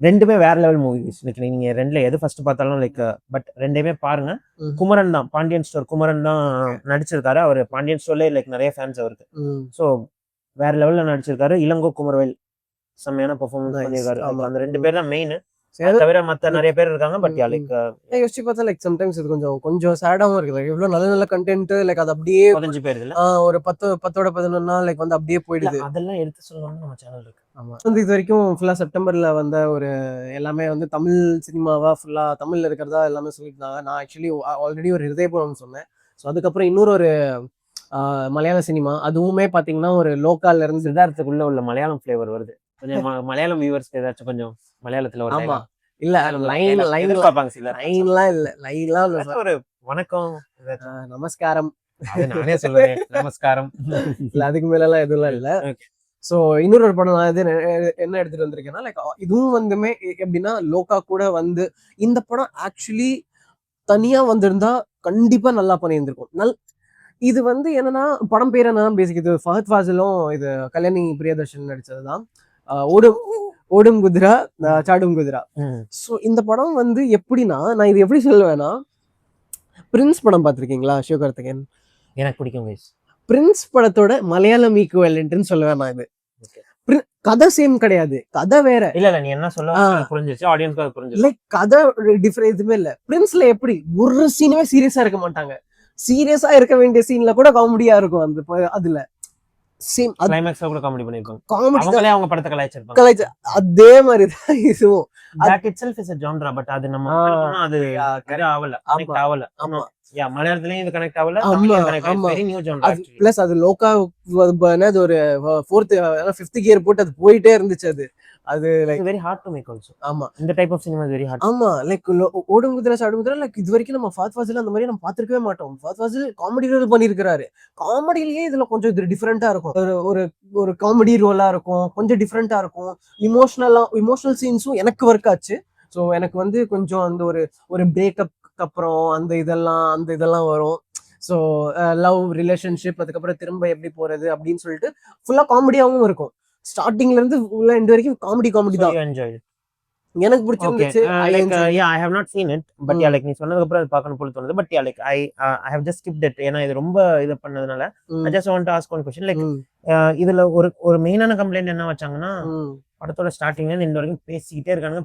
ரெண்டுமே வேற லெவல் மூவிஸ். நீங்க ரெண்டுல எது ஃபர்ஸ்ட் பார்த்தாலும் லைக், பட் ரெண்டையுமே பாருங்க. குமரன் தான், பாண்டியன் ஸ்டோர் குமரன் தான் நடிச்சிருக்காரு. அவர் பாண்டியன் ஸ்டோர்ல லைக் நிறைய ஃபேன்ஸ் அவருக்கு. சோ வேற லெவல்ல நடிச்சிருக்காரு. இளங்கோ குமரவேல் செம்மையான பெர்ஃபார்மன்ஸ் பண்ணிருக்காரு. அந்த ரெண்டு பேர் தான் மெயின், தவிர மத்த நிறைய பேர் இருக்காங்க. பட் லைக் யோசிச்சு பார்த்தா லைக் சம்டைம்ஸ் இது கொஞ்சம் சேடாவும் இருக்கு. எவ்வளவு நல்ல நல்ல கண்டென்ட் லைக் அது அப்படியே 15 பேர் இல்ல, ஒரு 10 11 லைக் வந்து அப்படியே போயிடுது. அதெல்லாம் எடுத்து சொல்லணும்னு நம்ம சேனல் இருக்கு. ஆமா, வந்து இது வரைக்கும் ஃபுல்லா செப்டம்பர்ல வந்த ஒரு எல்லாமே வந்து தமிழ் சினிமாவா ஃபுல்லா தமிழ்ல இருக்கிறதா எல்லாமே சொல்லியிருந்தாங்க. நான் ஆக்சுவலி ஆல்ரெடி ஒரு ஹிருதயபுரம் சொன்னேன். ஸோ அதுக்கப்புறம் இன்னொரு ஒரு மலையாள சினிமா, அதுவுமே பாத்தீங்கன்னா ஒரு லோக்கல்ல இருந்து சித்தார்த்துக்குள்ள உள்ள மலையாளம் ஃபிளேவர் வருது. கொஞ்சம் மலையாளம் வியூவர்ஸ்க்கு ஏதாச்சும் கொஞ்சம் மலையாளத்துல ஒரு ஆமா இல்ல லைன் பார்ப்பாங்க சில லைன்லாம் இல்ல லைன்லாம் இல்ல, ஒரு வணக்கம் நமஸ்காரம் நானே சொல்லுவேன் நமஸ்காரம் இல்ல, அதுக்கு மேல எல்லாம் எதுவும் இல்ல. சோ இன்னொரு ஒரு படம் நான் என்ன எடுத்துட்டு வந்திருக்கேன்னா லைக் இதுவும் வந்துமே எப்படின்னா லோக்கா கூட வந்து இந்த படம் ஆக்சுவலி தனியா வந்திருந்தா கண்டிப்பா நல்லா பண்ணியிருந்திருக்கும். இது வந்து என்னன்னா படம் பேர் என்னன்னா பேசிக் இது ஃபஹத் ஃபாசிலும் இது கல்யாணி பிரியதர்ஷன் நடிச்சதுதான். ஓடும் குதிரா சாடும் குதிரா. ஸோ இந்த படம் வந்து எப்படின்னா, நான் இது எப்படி சொல்லுவேன்னா, பிரின்ஸ் படம் பார்த்திருக்கீங்களா சிவகார்த்திகேயன்? எனக்கு பிடிக்கும். பிரின்ஸ் படத்தோட மலையாளம் ஈக்குவலன்ட்னு சொல்லுவேன் நான். இது கதை சேம் கிடையாது, கதை வேற. இல்ல நீ என்ன சொல்ல புரிஞ்சிருச்சு, ஆடியன்ஸ்க்கு அது புரிஞ்சிருச்சு. லைக் கதை டிஃபரெண்ட் எதுவுமே இல்ல. பிரின்ஸ்ல எப்படி ஒரு சீனவே சீரியஸா இருக்க மாட்டாங்க, சீரியஸா இருக்க வேண்டிய சீன்ல கூட காமெடியா இருக்கும். அந்த அதுல சேம் கிளைமாக்ஸ்ல கூட காமெடி பண்ணிருப்பாங்க. அவங்களே அவங்க படத்தை கலாய்ச்சிருப்பாங்க. அதே மாதிரி தான் இதுவும். that itself is a genre, but அது நம்ம அது ஆவல. ஆமா மலையாளத்துலயும் இது கனெக்ட் ஆகல, தமிழ்லயும் கனெக்ட் ஆகல. Very new genre. பிளஸ் அது லோக்கா அது ஒரு 4th 5th கியர் போட்டு அது போயிட்டே இருந்துச்சு. அது like very hard to make also. ஆமா, இந்த type of cinema very hard. ஆமா, லைக் ஓடும் குதிரை சாடும் குதிரை லைக் இது வரைக்கும் நம்ம ஃபஹத் ஃபாசில் அந்த மாதிரி நம்ம பார்த்திருக்கவே மாட்டோம். ஃபஹத் ஃபாசில் காமெடி ரோல் பண்ணியிருக்காரு. காமெடியிலேயே இதுல கொஞ்சம் இது டிஃப்ரெண்டா இருக்கும். ஒரு காமெடி ரோலா இருக்கும், கொஞ்சம் டிஃப்ரெண்டா இருக்கும். இமோஷனல் சீன்ஸும் எனக்கு ஒர்க் ஆச்சு. ஸோ எனக்கு வந்து கொஞ்சம் அந்த ஒரு பிரேக்கப் அப்புறம் அந்த இதெல்லாம் வரும். ஸோ லவ் ரிலேஷன்ஷிப், அதுக்கப்புறம் திரும்ப எப்படி போறது அப்படின்னு சொல்லிட்டு ஃபுல்லா காமெடியாவும் இருக்கும். ஸ்டார்டிங்ல இருந்து ஃபுல்லா எண்ட் வரைக்கும் காமெடி தான். எனக்கு ஓகே பிடிச்சிருந்துச்சு. I like enjoyed it. Yeah I have not seen it but yeah like நீ சொன்னதுக்கு அப்புறம் அது பார்க்கணும் போல தோணுது but yeah like I have just skipped it ஏன்னா இது ரொம்ப இது பண்ணதுனால I hmm, just want to ask one question like hmm, இதுல ஒரு ஒரு மெயினான கம்ப்ளைண்ட் என்ன வச்சாங்கன்னா ம். படத்தோட ஸ்டார்டிங்ல இருந்து இந்த வரைக்கும் பேசிக்கிட்டே இருக்காங்க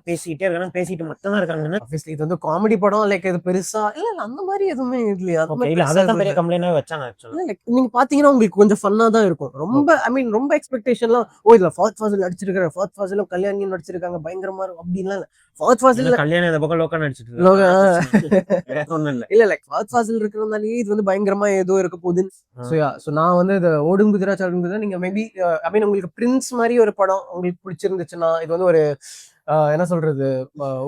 பேசிட்டு மட்டும் தான் இருக்காங்கன்னு Obviously இது வந்து காமெடி படம், லைக் இது பெருசா இல்ல இல்ல அந்த மாதிரி எதுவுமே இல்லையா? அந்த ஓகே மாதிரி இல்ல பெருசா அதான் பெரிய எதுவும் கம்ப்ளைண்டாவே வச்சாங்க ஆக்சுவலா இல்ல. லைக் நீங்க பாத்தீங்கன்னா உங்களுக்கு கொஞ்சம் ஃபன்னா தான் இருக்கும். ரொம்ப ஐ மீன் ரொம்ப எக்ஸ்பெக்டேஷன்லாம் இதுல ஃபஹத் ஃபாசில் நடிச்சிருக்காரு, ஃபஹத் ஃபாசிலும் கல்யாணியும் நடிச்சிருக்காங்க, பயங்கரமா இருக்கும் அப்படின்லாம் இல்ல. ஃபஹத் ஃபாசில் என்ன கல்யாணம் இந்த பக்கம் லோக்கா நடிச்சிட்டு லோகா வேற ஒண்ணும் இல்ல இல்ல லைக் ஃபஹத் ஃபாசில் இருக்கிறதுனாலயே இது வந்து பயங்கரமா ஏதோ இருக்க போகுதுன்னு. ஸோ நான் வந்து இது ஓடும் குதிரா சாடும் குதிரா நீங்க மேபி ஐ மீன் உங்களுக்கு பிரின்ஸ் மாதிரி ஒரு படம் உங்களுக்கு பிடிச்சிருந்துச்சுன்னா இது வந்து ஒரு என்ன சொல்றது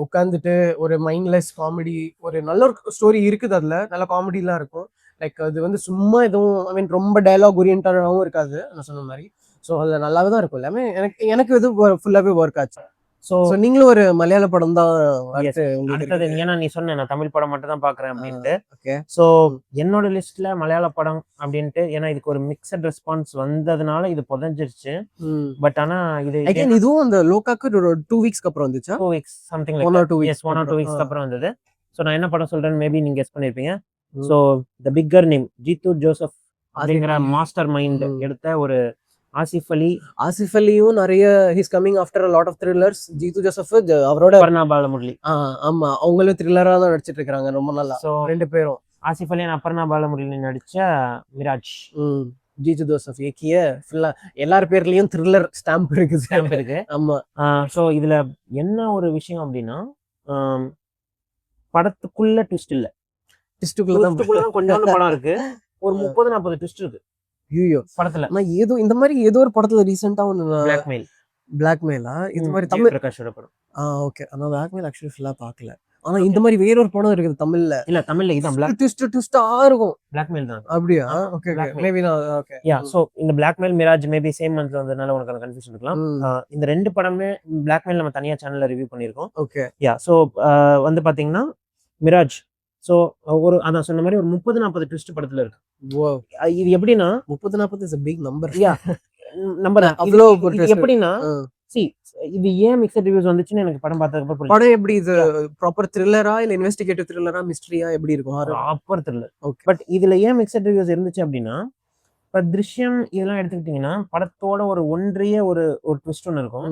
உட்காந்துட்டு ஒரு மைண்ட்லெஸ் காமெடி, ஒரு நல்ல ஒரு ஸ்டோரி இருக்குது, அதுல நல்ல காமெடிலாம் இருக்கும். லைக் அது வந்து சும்மா எதுவும் ஐ மீன் ரொம்ப டயலாக் ஓரியன்டாகவும் இருக்காது நான் சொன்ன மாதிரி. ஸோ அது நல்லாவே தான் இருக்கும் எல்லாமே. எனக்கு எனக்கு இது ஃபுல்லாவே ஒர்க் ஆச்சு. சோ ஸோ நீங்களும் ஒரு மலையாள படம் தான் அடுத்து உங்களுக்கு அடுத்தது இருக்குது. ஏன்னா நீ சொன்ன நான் தமிழ் படம் மட்டும் தான் பாக்குறேன் அப்படின்ட்டு ஓகே. சோ என்னோட லிஸ்ட்ல மலையாள படம் அப்படின்ட்டு ஏன்னா இதுக்கு ஒரு மிக்சட் ரெஸ்பான்ஸ் வந்ததுனால இது புதஞ்சிருச்சு பட் ஆனா இது அகைன் இதுவும் அந்த லோகாக்கு ஒரு 2 வீக்ஸ்க்கு அப்புறம் வந்துச்சா? 2 weeks something 1 or 2 like weeks yes 1 or 2 weeks அப்புறம். அப்புறம் வந்தது சோ நான் என்ன படம் சொல்றேன்னு மேபி நீங்க கெஸ் பண்ணிருப்பீங்க ம். So the bigger name Jeethu Joseph அப்படிங்கிற ஆசிஃப் அலி. மாஸ்டர் மைண்ட் ம். எடுத்த ஒரு ஆசிஃப் அலி ஆசிஃப் அலியும் நிறைய his coming after a lot of thrillers. Jeethu Joseph அவரோட அபர்ணா பாலமுரளி ஆமா அவங்களும் த்ரில்லரா தான் நடிச்சிட்டு இருக்காங்க ரொம்ப நல்லா சோ ரெண்டு பேரும். ஆசிஃப் அலி and அபர்ணா பாலமுரளி நடிச்ச மிராஜ் ஜீத்து ஜோசப் இயக்கிய ஃபுல்லா எல்லார் பேர்லயும் த்ரில்லர் ஸ்டாம்ப் இருக்குது. ஸ்டாம்ப் இருக்கு ஆமா. சோ இதுல என்ன ஒரு விஷயம் அப்படின்னா ஆம், படத்துக்குள்ள ட்விஸ்ட் இல்ல டிஸ்டுக்குள்ள தான் ட்விஸ்டுக்குள்ள தான் கொஞ்சோண்டு படம் இருக்கு ஒரு 30-40 ட்விஸ்ட் இருக்கு ஐயோ. படத்துல ஆனா ஏதோ இந்த மாதிரி ஏதோ ஒரு படத்துல ரீசெண்டா ஒன்னு பிளாக்மெயில் பிளாக்மெயிலா இது மாதிரி தமிழ் பிரகாஷோட படம் ஓகே. ஆனா பிளாக்மெயில் ஆக்சுவலி ஃபுல்லா பார்க்கல. ஆனா இந்த மாதிரி வேற ஒரு படம் இருக்குது தமிழ்ல, இல்ல தமிழ்ல இதான் பிளாக் ட்விஸ்டா இருக்கும். பிளாக்மெயில் தான் அப்படியா? Okay okay Blackmail. மேபி நான் ஓகே. யா சோ இந்த பிளாக்மெயில் மிராஜ் மேபி சேம் மந்த்ல வந்ததுனால உனக்கு அந்த கன்ஃபியூஷன் இருக்கலாம் இந்த ரெண்டு படமே பிளாக்மெயில் நம்ம தனியா சேனல்ல ரிவ்யூ பண்ணிருக்கோம் ஓகே. யா சோ வந்து பாத்தீங்கன்னா மிராஜ் சோ ஒரு அதான் சொன்ன மாதிரி ஒரு 30-40 ட்விஸ்ட் படத்துல இருக்கு ஓ இது எப்படின்னா 30-40 is a big number. Yeah number அவ்வளோ ஒரு twist. எப்படின்னா சி இது ஏன் மிக்சட் ரிவ்யூஸ் வந்துச்சுன்னு எனக்கு படம் பார்த்ததுக்கு அப்புறம் படம் எப்படி இது ப்ராப்பர் த்ரில்லரா இல்ல இன்வெஸ்டிகேட்டிவ் த்ரில்லரா மிஸ்டரியா எப்படி இருக்கும்? Proper thriller okay. பட் இதுல ஏன் மிக்சட் ரிவ்யூஸ் இருந்துச்சு அப்படின்னா இப்ப திருஷ்யம் இதெல்லாம் எடுத்துக்கிட்டீங்கன்னா படத்தோட ஒரு ஒன்றிய ஒரு ஒரு ட்விஸ்ட் ஒன்று இருக்கும்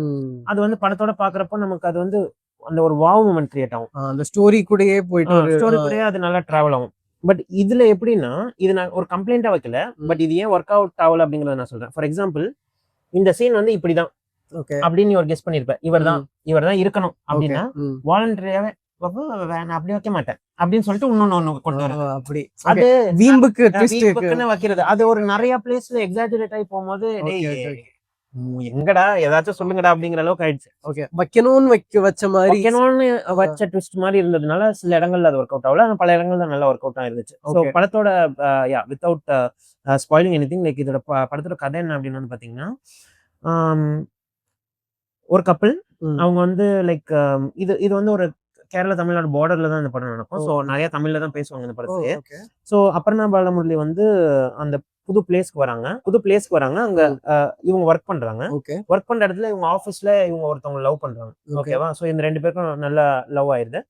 அது வந்து படத்தோட பாக்குறப்போ நமக்கு அது வந்து அந்த ஒரு வாவ் மூமெண்ட் கிரியேட் ஆகும் அந்த ஸ்டோரி கூடயே போயிட்டு ஸ்டோரி கூடயே அது நல்லா டிராவல் ஆகும் பட் இதுல எப்படின்னா இது நான் ஒரு கம்ப்ளைண்டா வைக்கல பட் இது ஏன் ஒர்க் அவுட் ஆகல அப்படிங்கறத நான் சொல்றேன். ஃபார் எக்ஸாம்பிள் இந்த சீன் வந்து இப்படிதான் ஓகே அப்படின்னு நீ ஒரு கெஸ் பண்ணிருப்ப இவர் தான் இருக்கணும் அப்படின்னா வாலண்டரியாவே நான் அப்படி வைக்க மாட்டேன் அப்படின்னு சொல்லிட்டு இன்னொன்னு கொண்டு வர அப்படி அது வீம்புக்கு ட்விஸ்ட் வீம்புக்குன்னு வைக்கிறது அது ஒரு நிறைய பிளேஸ்ல எக்ஸாஜரேட் ஆகி போகும்போது எங்கடா ஏதாச்சும் சொல்லுங்கடா அப்படிங்கிற அளவுக்கு ஆயிடுச்சு. ஓகே வைக்கணும்னு வச்ச மாதிரி வைக்கணும்னு வச்ச ட்விஸ்ட் மாதிரி இருந்ததுனால சில இடங்கள்ல அது ஒர்க் அவுட் ஆகல ஆனா பல இடங்கள்ல நல்லா ஒர்க் அவுட் ஆயிருந்துச்சு. ஸோ படத்தோட வித்தவுட் ஸ்பாயிலிங் எனிதிங் லைக் இதோட படத்தோட கதை என்ன அப்படின்னு பாத்தீங்கன்னா ஒரு கப்பல் அவங்க வந்து லைக் இது வந்து ஒரு கேரளா தமிழ்நாடு பார்டர்ல தான் இந்த படம் நடக்கும். ஸோ நிறைய தமிழ்ல தான் பேசுவாங்க இந்த படத்துக்கு. ஸோ அபர்ணா பாலமுரளி வந்து அந்த புது பிளேஸ்க்கு வராங்க அங்க இவங்க ஒர்க் பண்றாங்க. ஒர்க் பண்ற இடத்துல இவங்க ஆபீஸ்ல இவங்க ஒருத்தவங்க லவ் பண்றாங்க. ஓகேவா? ஸோ இந்த ரெண்டு பேருக்கும் நல்ல லவ் ஆயிருது.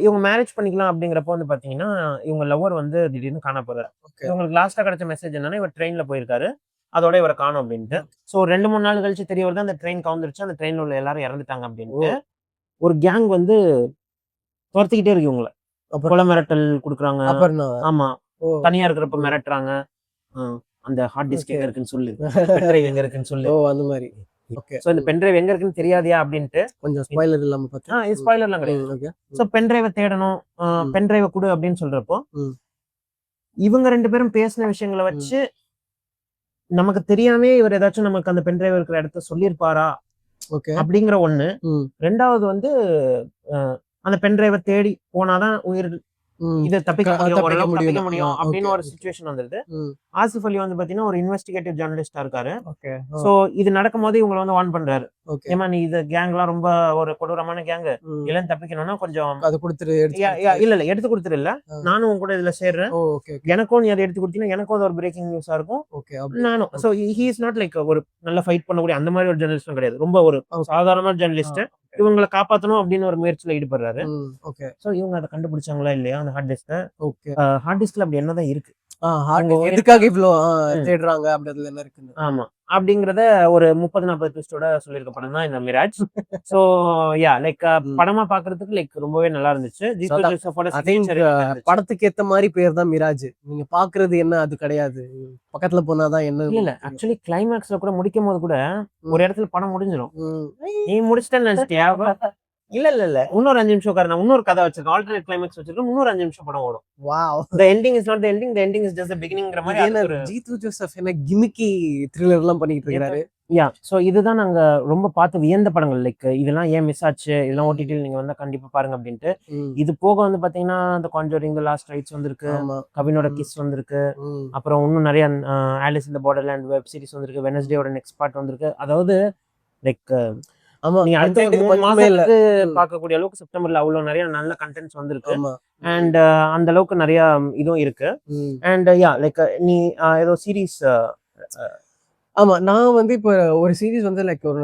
இவங்க மேரேஜ் பண்ணிக்கலாம் அப்படிங்கிறப்ப வந்து பாத்தீங்கன்னா இவங்க லவ்வர் வந்து திடீர்னு காண போறாரு. இவங்களுக்கு லாஸ்டா கிடைச்ச மெசேஜ் என்னன்னா இவர் ட்ரெயின்ல போயிருக்காரு அதோட இவரை காணும் அப்படின்ட்டு. ஸோ 2-3 நாள் கழிச்சு தெரிய வருது அந்த ட்ரெயின் கவுந்துருச்சு அந்த ட்ரெயின்ல உள்ள எல்லாரும் இறந்துட்டாங்க அப்படின்ட்டு ஒரு கேங் வந்து துரத்திக்கிட்டே இருக்கு இவங்களை கொலை மிரட்டல் கொடுக்குறாங்க. ஆமா தனியா இருக்கிறப்ப மிரட்டுறாங்க. அந்த ஹார்ட் டிஸ்க் எங்க இருக்குன்னு சொல்லு பென்ட்ரைவ் எங்க இருக்குன்னு சொல்லு அந்த மாதிரி. சோ இந்த பென்ட்ரைவ் எங்க இருக்குன்னு தெரியாதியா அப்படின்ட்டு கொஞ்சம் ஸ்பாயிலர் இல்லாம பார்த்தா ஸ்பாயிலர்லாம் கிடையாது. சோ பென்ட்ரைவை தேடணும் பென்ட்ரைவை கொடு அப்படின்னு சொல்றப்போ இவங்க ரெண்டு பேரும் பேசின விஷயங்களை வச்சு நமக்கு தெரியாமே இவர் ஏதாச்சும் நமக்கு அந்த பென்ட்ரைவ் இருக்கிற இடத்த சொல்லியிருப்பாரா அப்படிங்கிற ஒண்ணு. ரெண்டாவது வந்து அந்த பென்ட்ரைவை தேடி போனாதான் உயிர் இது தப்பிக்க முடியும், ஓரளவுக்கு தப்பிக்க முடியும் ஆ, அப்படின்னு okay, ஒரு okay. சுச்சுவேஷன் வந்துருது. ம். ஆசிஃப் அலி வந்து பாத்தீங்கன்னா ஒரு இன்வெஸ்டிகேட்டிவ் ஜேர்னலிஸ்டா இருக்காரு. ஓகே. சோ இது நடக்கும்போது இவங்களை வந்து வார்ன் பண்றாரு. ஓகே. ஏமா நீ இது கேங்லாம் ரொம்ப ஒரு கொடூரமான கேங், இல்ல தப்பிக்கணும்னா கொஞ்சம் அது கொடுத்துரு இல்ல எடுத்து கொடுத்துரு, இல்ல நானும் உன் கூட இதுல சேர்றேன், ஓகே. எனக்கும் நீ அதை எடுத்து கொடுத்தீங்கன்னா எனக்கும் அது ஒரு பிரேக்கிங் நியூஸா இருக்கும். ஓகே. நானும் so he is not like ஒரு நல்ல ஃபைட் பண்ணக்கூடிய அந்த மாதிரி ஒரு ஜேர்னலிஸ்டும் கிடையாது, ரொம்ப ஒரு சாதாரண ஜேர்னலிஸ்ட். இவங்களை காப்பாத்தணும் அப்படின்னு ஒரு முயற்சியில ஈடுபடுறாரு. ஓகே. சோ இவங்க அதை கண்டுபிடிச்சாங்களா இல்லையா அந்த ஹார்ட் டிஸ்க்? ஓகே. ஹார்ட் டிஸ்க்ல அப்படி என்னதான் இருக்கு, எதுக்காக இவ்ளோ தேடுறாங்க அப்படின்றதுல என்ன இருக்குன்னு. ஆமா அப்படிங்கறத ஒரு 30-40 ட்விஸ்டோட சொல்லியிருக்க படம் தான் இந்த மிராஜ். சோ யா லைக் படமா பாக்குறதுக்கு லைக் ரொம்பவே நல்லா இருந்துச்சு. ஜீத்து ஜோசஃபோட signature இருந்துச்சு. படத்துக்கு ஏத்த மாதிரி பேர் தான் மிராஜ். நீங்க பாக்குறது என்ன அது கிடையாது, பக்கத்துல போனாதான் என்ன. இல்ல ஆக்சுவலி கிளைமேக்ஸ்ல கூட முடிக்கும் போது கூட ஒரு இடத்துல படம் முடிஞ்சிடும். நீ முடிச்சிட்டேன்னு நினைச்சிட்டியா? இல்ல இல்ல இல்ல இன்னொரு 5 நிமிஷம் உட்காரு, நான் இன்னொரு கதை வச்சிருக்கேன், ஆல்டர்னேட் கிளைமேக்ஸ் வச்சிருக்கேன், இன்னொரு 5 நிமிஷம் படம் ஓடும். Wow. The ending is not the ending, the ending is just the beginningங்கற மாதிரி அது ஒரு ஜீத்து ஜோசப் என்ன கிமிக்கி த்ரில்லர் எல்லாம் பண்ணிட்டு இருக்காரு. யா சோ இதுதான் நாங்க ரொம்ப பார்த்து வியந்த படங்கள். லைக் இதெல்லாம் ஏன் மிஸ் ஆச்சு, இதெல்லாம் ஓடிடில நீங்க வந்தா கண்டிப்பா பாருங்க அப்படின்ட்டு. இது போக வந்து பாத்தீங்கன்னா The Conjuring, The Last Rites வந்திருக்கு, கவினோட கிஸ் வந்திருக்கு, அப்புறம் இன்னும் நிறைய ஆலிஸ் இன் தி பார்டர்லேண்ட் வெப் சீரிஸ் வந்திருக்கு, வெனஸ்டேயோட நெக்ஸ்ட் பார்ட் வந்திருக்கு. அதாவது லைக் நீங்க அடுத்த 3 மாசத்துக்கு பார்க்கக்கூடிய அளவுக்கு செப்டம்பர்ல அவ்வளவு நிறைய நல்ல கண்டென்ட்ஸ் வந்திருக்கு. அண்ட் அந்த அளவுக்கு நிறைய இதுவும் இருக்கு. அண்ட் யா லைக் நீ ஏதோ சீரிஸ். ஆமா, நான் வந்து இப்போ ஒரு சீரிஸ் வந்து லைக் ஒரு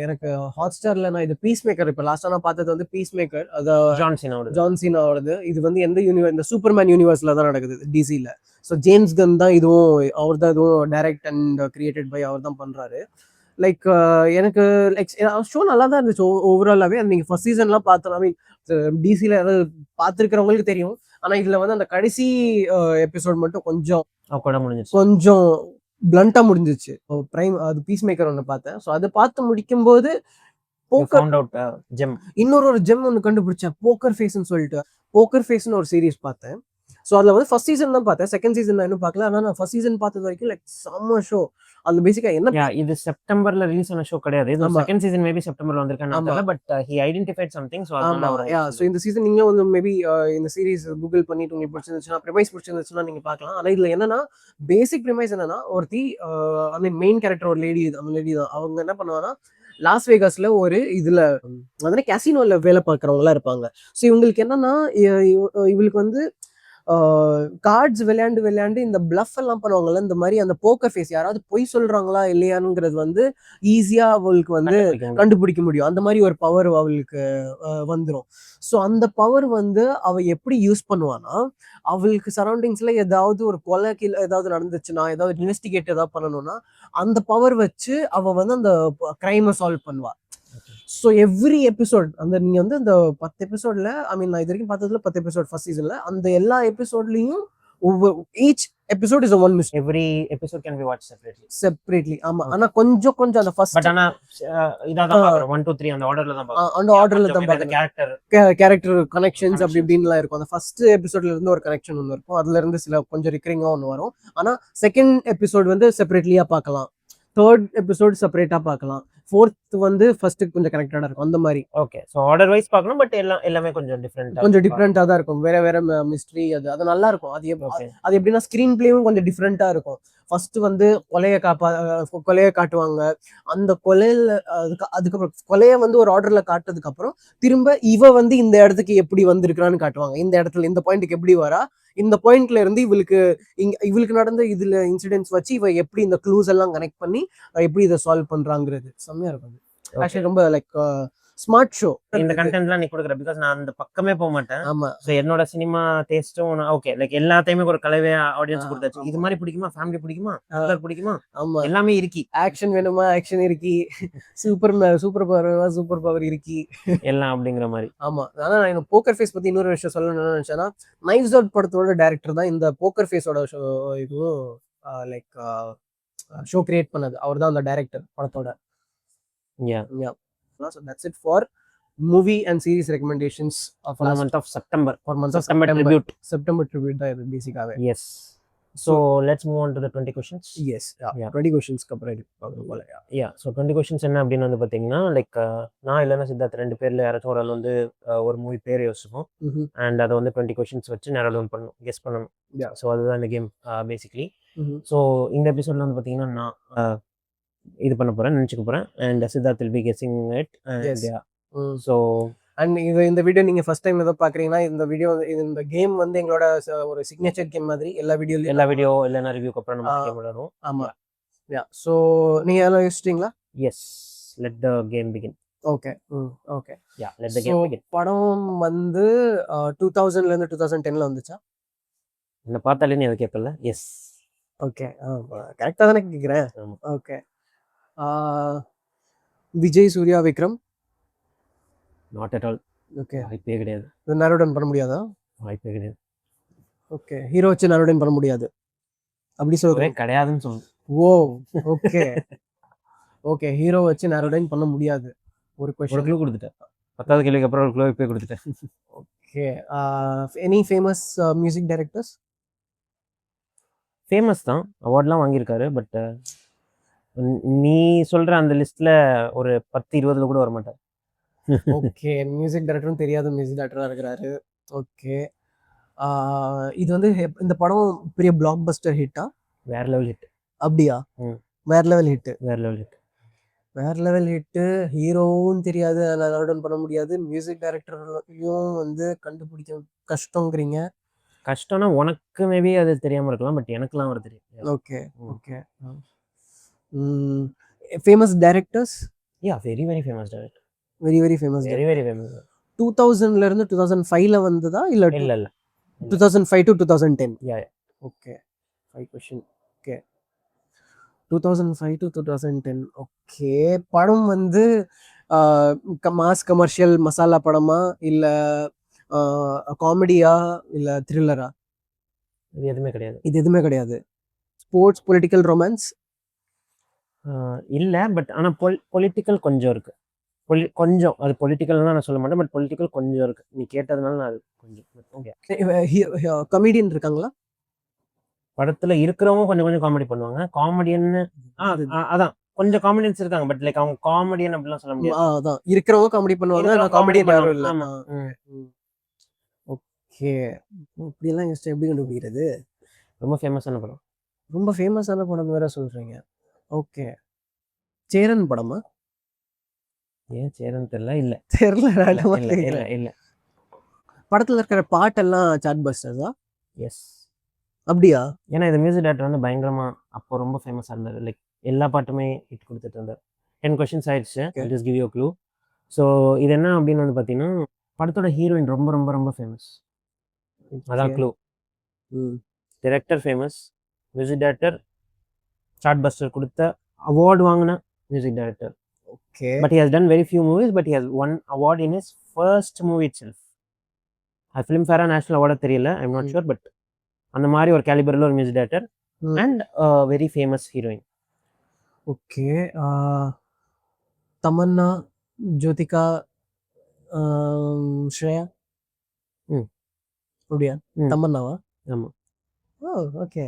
எனக்கு ஹாட்ஸ்டார்ல நான் இது பீஸ் மேக்கர் இப்போ லாஸ்டா நான் பார்த்தது வந்து பீஸ் மேக்கர், அது ஜான் சீனாவோடது. இது வந்து எந்த யூனிவர்ஸ், இந்த சூப்பர்மேன் யூனிவர்ஸ்ல தான் நடக்குது டிசில. ஸோ ஜேம்ஸ் கன் தான் இதுவும், அவர் தான் இதுவும் டைரக்ட் அண்ட் கிரியேட்டட் பை அவர் தான் பண்றாரு. லைக் எனக்கு லைக் ஷோ நல்லா தான் இருந்துச்சு ஓவராலாவே. நீங்க ஃபர்ஸ்ட் சீசன்லாம் பார்த்தோம், ஐ மீன் டிசில யாராவது பார்த்துருக்கிறவங்களுக்கு தெரியும். ஆனா இதுல வந்து அந்த கடைசி எபிசோட் மட்டும் கொஞ்சம் பிளண்டா முடிஞ்சிச்சு. பிரைம் அது பீஸ் மேக்கர் ஒன்று பார்த்தேன். ஸோ அதை பார்த்து முடிக்கும்போது இன்னொரு ஜெம் ஒன்று கண்டுபிடிச்சேன், போக்கர் ஃபேஸ்ன்னு சொல்லிட்டு. போக்கர் ஃபேஸ்ன்னு ஒரு சீரிஸ் பார்த்தேன். ஸோ அதில் வந்து ஃபர்ஸ்ட் சீசன் தான் பார்த்தேன், செகண்ட் சீசன் நான் இன்னும் பார்க்கல. ஆனால் நான் ஃபர்ஸ்ட் சீசன் பார்த்தது வரைக்கும் லைக் செம்ம ஷோ. அது பேசிக்கா என்ன, இது செப்டம்பர்ல ரிலீஸ் ஆன ஷோ கிடையாது. இது செகண்ட் சீசன் மேபி செப்டம்பர்ல வந்திருக்கானே, but he identified something. So so இந்த சீசன் நீங்க வந்து மேபி இந்த சீரிஸ் கூகுள் பண்ணிட்டு உங்களுக்கு பிடிச்சிருந்துச்சுன்னா, ப்ரிமைஸ் பிடிச்சிருந்துச்சுன்னா நீங்க பார்க்கலாம். ஆனா இதுல என்னன்னா பேசிக் ப்ரிமைஸ் என்னன்னா, ஒருத்தி அந்த மெயின் கேரக்டர் ஒரு லேடி, அந்த லேடி தான். அவங்க என்ன பண்ணுவாங்கன்னா லாஸ் வேகாஸ்ல ஒரு இதுல வந்து கேசினோல வேலை பார்க்கறவங்களா இருப்பாங்க. ஸோ இவங்களுக்கு என்னன்னா இவங்களுக்கு வந்து கார்ட்ஸ் விளையாண்டு இந்த பிளஃப் எல்லாம் பண்ணுவாங்கல்ல, இந்த மாதிரி அந்த போக்கர் ஃபேஸ் யாராவது பொய் சொல்றாங்களா இல்லையானுங்கிறது வந்து ஈஸியா அவளுக்கு வந்து கண்டுபிடிக்க முடியும். அந்த மாதிரி ஒரு பவர் அவளுக்கு வந்துடும். ஸோ அந்த பவர் வந்து அவ எப்படி யூஸ் பண்ணுவானா, அவளுக்கு சரௌண்டிங்ஸ்ல ஏதாவது ஒரு கொலை கீழே ஏதாவது நடந்துச்சுன்னா, ஏதாவது இன்வெஸ்டிகேட் ஏதாவது பண்ணணும்னா அந்த பவர் வச்சு அவ வந்து அந்த கிரைமை சால்வ் பண்ணுவா. ஸோ எவ்ரி எபிசோட் அந்த நீங்க வந்து அந்த 10 எபிசோட்ல, ஐ மீன் நான் இது வரைக்கும் பார்த்ததுல 10 எபிசோட் ஃபர்ஸ்ட் சீசன்ல, அந்த எல்லா எபிசோட்லயும் ஒவ்வொரு each episode is one mystery. Every episode can be watch separately. ஆமா, ஆனா கொஞ்சம் அந்த ஃபர்ஸ்ட் பட் ஆனா இதா தான் பார்க்கறோம், 1 2 3 அந்த ஆர்டர்ல தான் பார்க்கறோம். அந்த ஆர்டர்ல தான் பார்க்கறோம். கேரக்டர் கனெக்ஷன்ஸ் அப்படி இப்படின்லாம் இருக்கும். அந்த ஃபர்ஸ்ட் எபிசோட்ல இருந்து ஒரு கனெக்ஷன் ஒன்று இருக்கும், அதுல இருந்து சில கொஞ்சம் ரிகரிங்கா ஒன்று வரும். ஆனா செகண்ட் எபிசோட் வந்து செப்பரேட்லியா பார்க்கலாம், தேர்ட் எபிசோட் செப்பரேட்டா பார்க்கலாம், ஃபோர்த் வந்து ஃபர்ஸ்ட் கொஞ்சம் கனெக்டடா இருக்கும். அந்த மாதிரி ஓகே. சோ ஆர்டர் வைஸ் பார்க்கணும், பட் எல்லாமே கொஞ்சம் டிஃபரெண்டா தான் இருக்கும். வேற மிஸ்ட்ரி அது நல்லா இருக்கும். அது எப்படின்னா ஸ்கிரீன் பிளேவும் கொஞ்சம் டிஃபரெண்டா இருக்கும். ஃபர்ஸ்ட் வந்து கொலையை காட்டுவாங்க. அந்த கொலையில அதுக்கப்புறம் கொலையை வந்து ஒரு ஆர்டர்ல காட்டுறதுக்கு அப்புறம் திரும்ப இவ வந்து இந்த இடத்துக்கு எப்படி வந்திருக்கிறான்னு காட்டுவாங்க. இந்த இடத்துல இந்த பாயிண்ட்டுக்கு எப்படி வரா, இந்த பாயிண்ட்ல இருந்து இவளுக்கு நடந்த இதுல இன்சிடென்ட்ஸ் வச்சு இவ எப்படி இந்த க்ளூஸ் எல்லாம் கனெக்ட் பண்ணி எப்படி இதை சால்வ் பண்றாங்கிறது செம்மையா இருக்கும். ஆக்சுவலி ரொம்ப லைக் ஸ்மார்ட் ஷோ. இந்த கண்டென்ட்லாம் நீ கொடுக்குற, பிகாஸ் நான் அந்த பக்கமே போக மாட்டேன். ஆமா, சோ என்னோட சினிமா டேஸ்டும் ஓகே லைக் எல்லாத்தையுமே ஒரு கலவையா ஆடியன்ஸ் கொடுத்தாச்சு. இது மாதிரி பிடிக்குமா, ஃபேமிலி பிடிக்குமா, ஹாரர் பிடிக்குமா, ஆமா எல்லாமே இருக்கு. ஆக்ஷன் வேணுமா ஆக்ஷன் இருக்கு, சூப்பர் பவர் இருக்கு எல்லாம் அப்படிங்கிற மாதிரி. ஆமா, ஆனா நான் போக்கர் ஃபேஸ் பத்தி இன்னொரு விஷயம் சொல்லணும்னு நினைச்சேன்னா, நைவ்ஸ் அவுட் படத்தோட டைரக்டர் தான் இந்த போக்கர் ஃபேஸோட இதுவும் லைக் ஷோ கிரியேட் பண்ணது. அவர் தான் அந்த டைரக்டர் படத்தோட. So that's it for movie and series recommendations for the month of September. For month of September tribute தான் இது பேசிக்காவே. Yes. So let's move on to the 20 questions. Yes, yeah. Yeah. 20 questions அப்புறம் இது பார்க்கணும் போல. Yeah, so 20 questions என்ன அப்படின்னு வந்து பார்த்தீங்கன்னா லைக் நான் இல்லைன்னா சித்தார்த் 2 பேரில் யாராச்சும் ஒரு ஆள் வந்து ஒரு மூவி பேர் யோசிப்போம் அண்ட் அதை வந்து 20 கொஷின்ஸ் வச்சு நேரம் டவுன் பண்ணணும் கெஸ் பண்ணணும். Yeah. ஸோ அதுதான் இந்த கேம் பேசிக்லி. ஸோ இந்த எபிசோடில் வந்து பார்த்தீங்கன்னா நான் இது பண்ண போகிறேன் நினச்சிக்க போகிறேன் and Siddharth will be guessing it. So and இந்த வீடியோ நீங்கள் ஃபர்ஸ்ட் டைம் ஏதோ பார்க்குறீங்கன்னா இந்த வீடியோ இந்த கேம் வந்து எங்களோட ஒரு சிக்னேச்சர் கேம் மாதிரி எல்லா வீடியோ இல்லைன்னா ரிவ்யூக்கு அப்புறம் நம்ம கேம் விளையாடுவோம். ஆமாம். யா, ஸோ நீங்கள் எல்லாம் யோசிச்சிட்டிங்களா? Yes, let the game begin. Okay okay. Yeah, let the game begin. படம் வந்து 2000லேருந்து 2010 வந்துச்சா? என்ன பார்த்தாலே நீ அதை கேட்கல. எஸ். ஓகே, கரெக்டாக தானே கேட்குறேன். Okay. Vijay, Suriya, Vikram? Not at all. Okay, வாய்ப்பே கிடையாது. நரோடன் பண்ண முடியாதா? வாய்ப்பே கிடையாது. ஓகே, ஹீரோ வச்சு நரோடன் பண்ண முடியாது அப்படி சொல்றேன். கிடையாதுன்னு சொல்லு. ஓ, ஓகே ஓகே. ஹீரோ வச்சு நரோடன் பண்ண முடியாது. ஒரு ஒரு க்ளூ கொடுத்துட்டேன். 10வது கேள்விக்கு அப்புறம் ஒரு க்ளூ இப்போ கொடுத்துட்டேன். Okay. Any famous music directors? Famous தான், அவார்ட்லாம் வாங்கியிருக்காரு. பட் நீ சொல்ற அந்த லிஸ்ட்ல ஒரு 10-20 கூட வர மாட்டார். ஓகே, மியூசிக் டைரக்டரும் தெரியாத மியூசிக் டைரக்டராக இருக்கிறாரு. ஓகே. இது வந்து இந்த படம் பெரிய பிளாக் பஸ்டர் ஹிட்டா? வேற லெவல் ஹிட். அப்படியா? வேற லெவல் ஹிட். வேற லெவல் ஹிட். வேற லெவல் ஹிட்டு. ஹீரோவும் தெரியாது, நரோடன் பண்ண முடியாது, மியூசிக் டைரக்டரையும் வந்து கண்டுபிடிக்க கஷ்டங்கிறீங்க. கஷ்டம்னா உனக்கு மேபி அது தெரியாம இருக்கலாம், பட் எனக்குலாம் அவர் தெரியும். Okay okay. Famous directors? Yeah, very very famous director. Very very famous. Very very famous. 2000லேருந்து 2005 வந்ததா இல்லை? இல்ல 2005 to 2010. யா. Okay, 5 question. Okay, 2005 to 2010. Okay. படம் வந்து மாஸ் கமர்ஷியல் மசாலா படமா இல்லை காமெடியா இல்லை த்ரில்லரா? இது எதுவுமே கிடையாது. இது எதுவுமே கிடையாது. Sports, political, romance? இல்லை, பட் ஆனால் பொலிட்டிக்கல் கொஞ்சம் இருக்கு. கொஞ்சம் அது பொலிட்டிக்கல்னா நான் சொல்ல மாட்டேன், பட் பொலிட்டிக்கல் கொஞ்சம் இருக்கு. நீ கேட்டதுனால நான் அது கொஞ்சம். கமெடியன் இருக்காங்களா படத்துல? இருக்கிறவங்க கொஞ்சம் கொஞ்சம் காமெடி பண்ணுவாங்க. காமெடியன் அதான் கொஞ்சம் காமெடியன்ஸ் இருக்காங்க, பட் லைக் அவங்க காமெடியன் அப்படிலாம் சொல்ல முடியாது. அதான் இருக்கிறவங்க காமெடி பண்ணுவாங்க, நான் காமெடியன் யாரும் இல்லை. ஓகே, இப்படியெல்லாம் எப்படி கண்டுபிடிக்கிறது? ரொம்ப ஃபேமஸான படம். ரொம்ப ஃபேமஸான படம் வேற சொல்றீங்க. ஓகே, சேரன் படமா? ஏன் சேரன் தெரியல. இல்ல தெரியல. இல்ல. படத்துல இருக்கிற பாட்டெல்லாம் சாட் பஸ்டர்ஸா? எஸ். அப்படியா? ஏன்னா இந்த மியூசிக் டைரக்டர் வந்து பயங்கரமா அப்போ ரொம்ப ஃபேமஸா இருந்தாரு. லைக் எல்லா பாட்டுமே ஹிட் கொடுத்துட்டு இருந்தார். 10 கொஸ்டின்ஸ் ஆயிடுச்சு. I'll just give you a clue. So இது என்ன அப்படின்னு வந்து பார்த்தீங்கன்னா, படத்தோட ஹீரோயின் ரொம்ப ரொம்ப ரொம்ப ஃபேமஸ். அதான் clue. Director famous, music director, chartbuster கொடுத்த அவார்டு வாங்கின music director. Okay. But he has done very few movies, but he has won award in his first movie itself. Filmfare national award தெரியல, I'm not sure, but அந்த மாதிரி ஒரு கேலிபரில் ஒரு music director and very famous heroine. Okay. Tamannaah, Jyothika, Shreya? அப்படியா? தமன்னாவா? ஆமாம். ஓ, okay.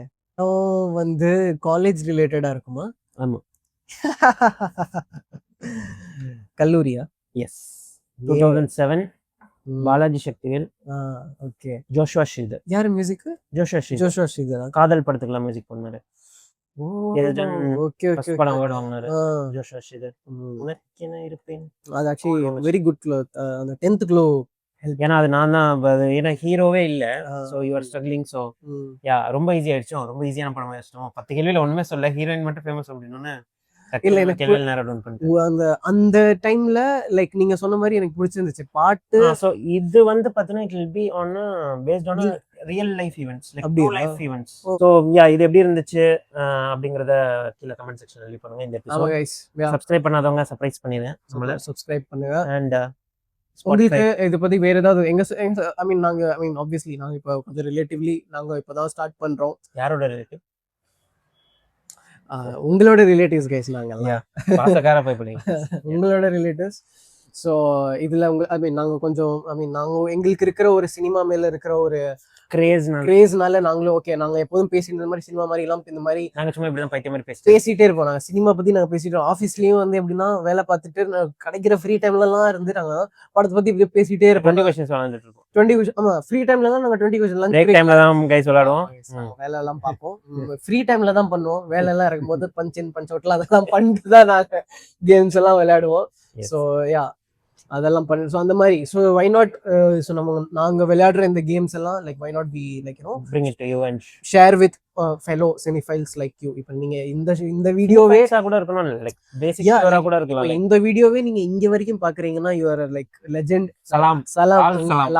வந்து college ரிலேட்டடாக இருக்குமா? ஆமாம். கல்லூரியா? எஸ். 2007 பாலாஜி சக்திவேல். ஓகே. ஜோஷுவா ஸ்ரீதர். யார் மியூசிக்? ஜோஷுவா ஸ்ரீதர் காதல் படத்துக்குலாம் மியூசிக் பண்ணாரு. Okay okay. படம் அவார்டு வாங்கினாரு ஜோஷுவா ஸ்ரீதர். உனக்கென இருப்பேன். அது ஆக்சுவலி வெரி குட் க்ளோ. அந்த 10th க்ளோ. ஏன்னா அது நான் தான், ஏன்னா ஹீரோவே இல்லை. So you're struggling. So yeah, ரொம்ப ஈஸி ஆயிடுச்சோம். ரொம்ப ஈஸியான படம் ஆயிடுச்சோம். 10 கேள்வியில் ஒன்றுமே சொல்ல, ஹீரோயின் மட்டும் ஃபேமஸ் அப்படின்னு இல்ல அந்த டைம்ல லைக் நீங்க சொன்ன மாதிரி எனக்கு பிடிச்சிருந்துச்சு பாட்டு. சோ இது வந்து பாத்தீங்கன்னா it will be on based on real life events, like true life events. So yeah, இது எப்படி இருந்துச்சு அப்படிங்கறத கீழ கமெண்ட் செக்ஷன்ல லீவ் பண்ணுங்க. இந்த எபிசோட் சப்ஸ்கிரைப் பண்ணாதவங்க சப்ஸ்கிரைப் பண்ணிடுங்க, நம்மள சப்ஸ்கிரைப் பண்ணுங்க. அண்ட் உங்களுக்கு இத பத்தி வேற ஏதாவது எங்க ஐ மீன் நாங்க ஆப்வியஸ்லி நாங்க இப்போ கொஞ்சம் ரிலேட்டிவ்லி நாங்க இப்போதான் ஸ்டார்ட் பண்றோம். யாரோட ரிலேட்டிவ்? உங்களோட ரிலேட்டிவ்ஸ் கைஸ். நாங்கள் பாசக்கார பைப்பிள்ளைங்க, உங்களோட ரிலேட்டிவ்ஸ். ஸோ இதில் நாங்கள் கொஞ்சம் நாங்கள் எங்களுக்கு இருக்கிற ஒரு சினிமா மேலே இருக்கிற ஒரு கிரேஸ்னால நாங்களும் ஓகே நாங்க எப்போதும் பேசிட்டு இந்த மாதிரி சினிமா மாதிரி எல்லாம் இந்த மாதிரி நாங்க சும்மா இப்படிதான் பைத்திய மாதிரி பேசிட்டே இருப்போம். நாங்க சினிமா பத்தி நாங்க பேசிட்டோம். ஆஃபீஸ்லயும் வந்து எப்படின்னா வேலை பார்த்துட்டு கிடைக்கிற ஃப்ரீ டைம்ல எல்லாம் இருந்து நாங்க படத்தை பத்தி இப்படியே பேசிட்டே இருப்போம். 20 questions விளையாண்டுட்டு இருக்கோம். 20 questions ஆமா ஃப்ரீ டைம்ல தான் நாங்க 20 questions பிரேக் டைம்ல தான் கைஸ் விளையாடுவோம். வேலை எல்லாம் பார்ப்போம். ஃப்ரீ டைம்ல தான் பண்ணுவோம். வேலை எல்லாம் இருக்கும்போது பஞ்ச் இன் பஞ்ச் அவுட்ல அதெல்லாம் பண்ணிட்டு தான் நாங்க கேம்ஸ் எல்லாம் விளையாடுவோம். ஸோ யா அதெல்லாம் பண்ணி ஸோ அந்த மாதிரி ஸோ வை நாட் ஸோ நாங்க விளையாடுற இந்த கேம்ஸ் எல்லாம் like why not be like bring it to you and share with fellow cinephiles like you. இப்போ நீங்க இந்த வீடியோவே கூட இருக்கணும், லைக் பேசிக் ஸ்டோரா கூட இருக்கலாம். இந்த வீடியோவே நீங்க இங்க வரைக்கும் பாக்குறீங்கன்னா யூ ஆர் லைக் லெஜெண்ட். சலாம்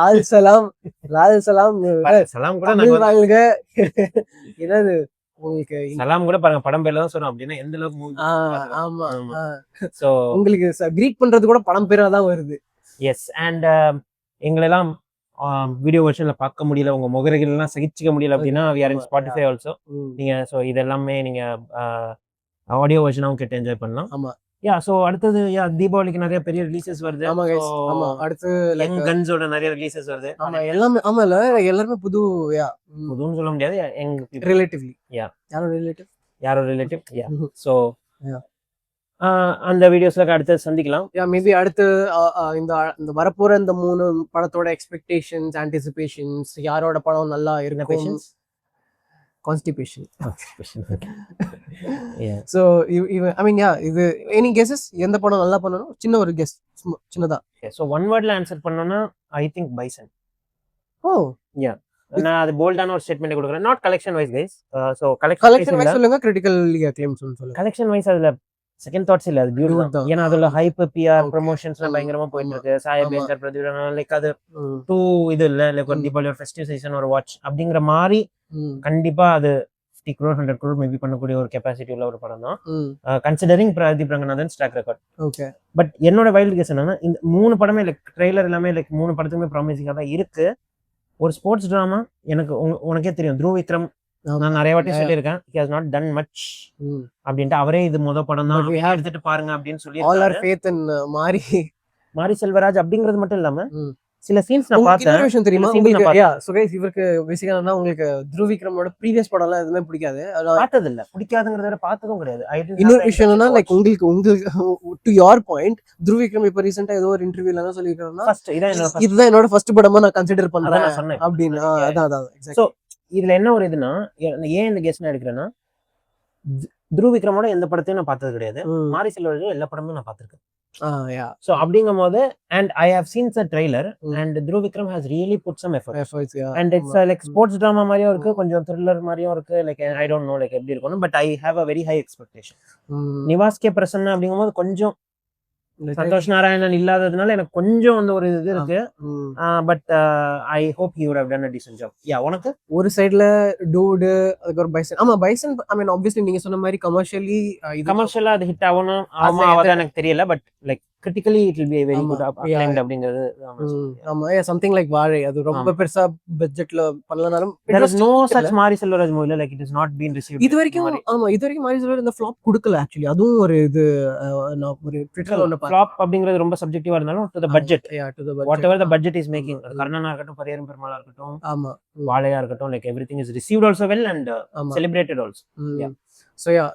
லால் சலாம் லால் சலாம் சலாம் கூட தமிழ் வாழ்க. என்னது உங்களுக்கு சலாம் கூட பாருங்க படம் பேர்ல தான் சொல்றோம் அப்படின்னா எந்த அளவுக்கு மூவி. ஆமா சோ உங்களுக்கு கிரீட் பண்றது கூட படம் பேரா தான் வருது. எஸ் அண்ட் எங்களெல்லாம் வீடியோ வெர்ஷன்ல பார்க்க முடியல, உங்க முகரைகள் எல்லாம் சகிச்சுக்க முடியல அப்படின்னா we are in Spotify also. நீங்க சோ இதெல்லாமே நீங்க ஆடியோ வெர்ஷனாவும் கேட்டு என்ஜாய் பண்ணலாம். ஆமா யா சோ அடுத்தது யா தீபாவளிக்கு நிறைய பெரிய ரிலீசஸ் வருது. ஆமா கைஸ் ஆமா அடுத்து லைக் கன்ஸோட நிறைய ரிலீசஸ் வருது. ஆமா எல்லாமே ஆமா இல்ல எல்லாரும் புது யா புதுன்னு சொல்ல முடியாது, எங்க ரிலேட்டிவ்லி யா யாரோ ரிலேட்டிவ் யா சோ அந்த வீடியோஸ்ல அடுத்து சந்திக்கலாம். யா மேபி அடுத்து இந்த வரப்போற இந்த 3 படத்தோட எக்ஸ்பெக்டேஷன்ஸ் ஆன்டிசிபேஷன்ஸ் யாரோட படம் நல்லா இருக்கும். Constipation. Yeah. So I mean yeah இது any guesses எந்த படம் நல்லா பண்ணனும்? சின்ன ஒரு கெஸ் சின்னதா. So one wordல ஆன்சர் பண்ணனும்னா I think Bison. Oh yeah. நான் அது போல்டான ஒரு ஸ்டேட்மென்ட் கொடுக்கிறேன். Not collection wise guys. So collection wise சொல்லுங்க, கிரிட்டிக்கலி அக்ளைம்ஸ் சொல்லுங்க. கலெக்ஷன் வைஸ் அதுல செகண்ட் தாட்ஸ் இல்ல, அது பியூட்டி தான். ஏன்னா அதுல ஹைப் பிஆர் ப்ரமோஷன்ஸ்லாம் பயங்கரமா போயிட்டு இருக்கு. சாயபேங்கர் பிரதிவிடனா லைக் அது டூ இது இல்ல லைக் ஒரு தீபாவளி ஒரு ஃபெஸ்டிவ் சீசன் ஒரு வாட்ச் அப்படிங்கிற மாதிரி கண்டிப்பா அது 50 crore 100 crore மேபி பண்ணக்கூடிய ஒரு கெபாசிட்டி உள்ள ஒரு படம் தான். Considering Pradeep Ranganathan stock record. Okay but என்னோட வைல்ட் கெஸ் என்னன்னா இந்த 3 படமே லைக் ட்ரெய்லர் எல்லாமே லைக் 3 படத்துக்குமே ப்ராமிசிங்கா தான் இருக்கு. ஒரு ஸ்போர்ட்ஸ் டிராமா எனக்கு உனக்கே தெரியும் த்ருவ் விக்ரம், நான் நிறைய வாட்டி சொல்லியிருக்கேன் he has not done much அப்படின்ட்டு. அவரே இது முத படம் தான் எடுத்துட்டு பாருங்க அப்படின்னு சொல்லி all our faith in மாரி செல்வராஜ் அப்படிங்கிறது மட்டும் இல்லாம சில சீன்ஸ் நான் பார்த்தேன். இன்னொரு விஷயம் தெரியுமா உங்களுக்கு? யா சோ கைஸ் இவருக்கு பேசிக்கா உங்களுக்கு த்ருவ் விக்ரமோட ப்ரீவியஸ் படம் எல்லாம் எதுவுமே பிடிக்காது. பார்த்தது இல்ல, பிடிக்காதுங்கறத விட பார்த்ததும் கிடையாது. இன்னொரு விஷயம் என்னன்னா லைக் உங்களுக்கு to your point Dhruv Vikram இப்ப ரீசெண்டா ஏதோ ஒரு இன்டர்வியூல என்ன சொல்லிருக்காருன்னா இதுதான் என்னோட ஃபர்ஸ்ட் படமா நான் கன்சிடர் பண்றேன் அப்படின்னு. அதான் சோ இதுல என்ன ஒரு இதுனா ஏன் இந்த கெஸ் நான் எடுக்கிறேன்னா த்ருவ் விக்ரமோட எந்த படத்தையும் நான் பார்த்தது கிடையாது. மாரி செல்வராஜ் எல்லா படமும் நான் பார்த்திருக்கேன். So அப்படிங்கும் போது and I have seen the trailer and Dhruv Vikram has really put some efforts yeah. And it's like sports drama மாதிரியும் இருக்கு, கொஞ்சம் thriller மாதிரியும் இருக்கு. Like I don't know like எப்படி இருக்கும், but I have a very high expectation. Nivas K Prasanna அப்படிங்கும்போது கொஞ்சம் சந்தோஷ் நாராயணன் இல்லாததுனால எனக்கு கொஞ்சம் அந்த ஒரு இது இருக்கு. But I hope he would have done a decent job. Yeah உனக்கு ஒரு சைடுல டூட் அதுக்கு ஒரு பைசன். ஆமா பைசன் ஐ மீன் ஆப்வியஸ்லி நீங்க சொன்ன மாதிரி கமர்ஷியலா அது ஹிட் ஆகணும் ஆவாதான் எனக்கு தெரியல. But like critically it will be a very good acclaimed அப்படிங்கிறது. ஆமா something like வாழை அது ரொம்ப பெருசா பட்ஜெட்ல பண்ணலனாலும் there is no such மாரி செல்வராஜ் மூவில like it has not been received இதுவரைக்கும். ஆமா இதுவரைக்கும் மாரி செல்வராஜ் இந்த ஃப்ளாப் கொடுக்கல ஆக்சுவலி. அதுவும் ஒரு இது நான் ஒரு ட்விட்டர்ல ஒன்னு ஃப்ளாப் அப்படிங்கிறது ரொம்ப சப்ஜெக்டிவா இருந்தாலும் to the budget, to the budget whatever the budget is making. கர்ணனா இருக்கட்டும், பரியரும் பெருமாளா இருக்கட்டும், ஆமா வாழையா இருக்கட்டும், like everything is received also well and celebrated also. Yeah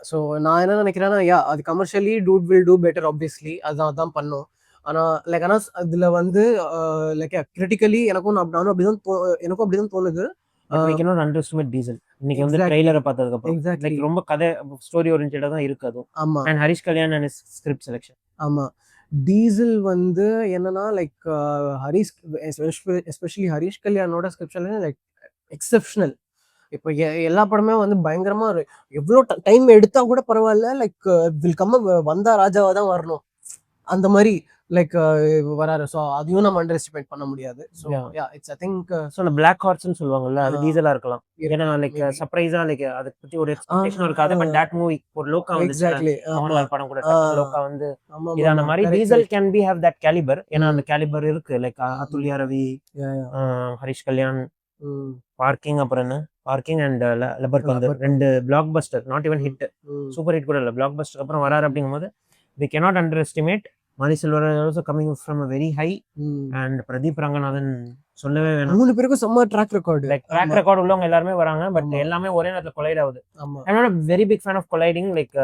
so நான் என்ன நினைக்கிறேன்னா அது commercially dude will do better obviously. அதான் பண்ணும். ஆனா லைக் ஆனா அதுல வந்து லைக் கிரிட்டிக்கலி எனக்கும் அப்படிதான் தோணுது. we cannot underestimate Diesel. இன்னைக்கு வந்து ட்ரைலரை பார்த்ததுக்கு அப்புறம் லைக் ரொம்ப கதை ஸ்டோரி ஓரியன்டடா தான் இருக்கு அது. ஆமா and Harish Kalyan and his script selection. ஆமா டீசல் வந்து என்னன்னா லைக் ஹரிஷ் எஸ்பெஷலி ஹரிஷ் கல்யாணோட ஸ்கிரிப்ட் செலக்ஷன் லைக் எக்ஸெப்ஷனல். இப்போ எல்லா படமே வந்து பயங்கரமா எவ்வளோ டைம் எடுத்தா கூட பரவாயில்ல, லைக் வில் கம் வந்தா ராஜாவா தான் வரணும் அந்த மாதிரி லைக் வராரு. ஸோ அதையும் நம்ம அண்டர் எஸ்டிமேட் பண்ண முடியாது. So yeah it's I think so அந்த பிளாக் ஹார்ஸ்னு சொல்லுவாங்கல்ல அது டீசலா இருக்கலாம். ஏன்னா லைக் சர்ப்ரைஸா லைக் அதை பத்தி ஒரு எக்ஸ்பெக்டேஷன் இருக்காது. பட் தட் மூவி ஒரு லோக்கா வந்து எக்ஸாக்ட்லி அவங்கள படம் கூட லோக்கா வந்து இதான மாதிரி Diesel can be have that calibre. ஏன்னா அந்த கேலிபர் இருக்கு லைக் அதுல்யா ரவி, ஹரிஷ் கல்யாண், பார்க்கிங், அப்புறம் என்ன Parking and Lubber Pandhu, 2 block buster, not even hit, super hit கூட இல்ல, பிளாக் பஸ்டர் அப்புறம் வராரு. அப்படிங்கும்போது we cannot underestimate Mari Selvaraj also coming from a very high and Pradeep Ranganathan சொல்லவே வேணாம். 3 பேருக்கும் செம்ம track record. Like track record உள்ளவங்க எல்லாருமே வராங்க பட் எல்லாமே ஒரே நேரத்துல கொலைட் ஆகுது. ஆமா. I not very big fan of colliding. Like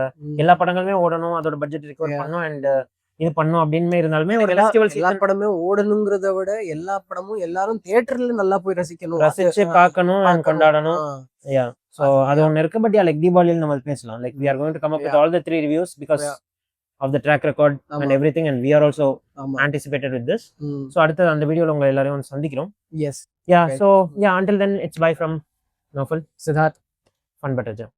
எல்லா படங்களுமே ஓடணும், அதோட பட்ஜெட் ரிகவர் பண்ணணும் அண்ட் இது பண்ணும் அப்படின்னு இருந்தாலுமே ஒரு ஃபெஸ்டிவல் எல்லா படமே ஓடணுங்கிறத விட எல்லா படமும் எல்லாரும் தியேட்டர்ல நல்லா போய் ரசிக்கணும், ரசிச்சு பார்க்கணும் அண்ட் கொண்டாடணும். யா சோ அது ஒன்னு இருக்கு. பட் யா லைக் தீபாவளியில் நம்ம பேசலாம். Like we are going to come up with all the 3 reviews because of the track record and everything and we are also anticipated with this. So அடுத்த அந்த வீடியோல உங்க எல்லாரையும் சந்திக்கிறோம். Yes. Yeah, so yeah, until then it's bye from Nofal, Siddharth, Fun Butter Jam.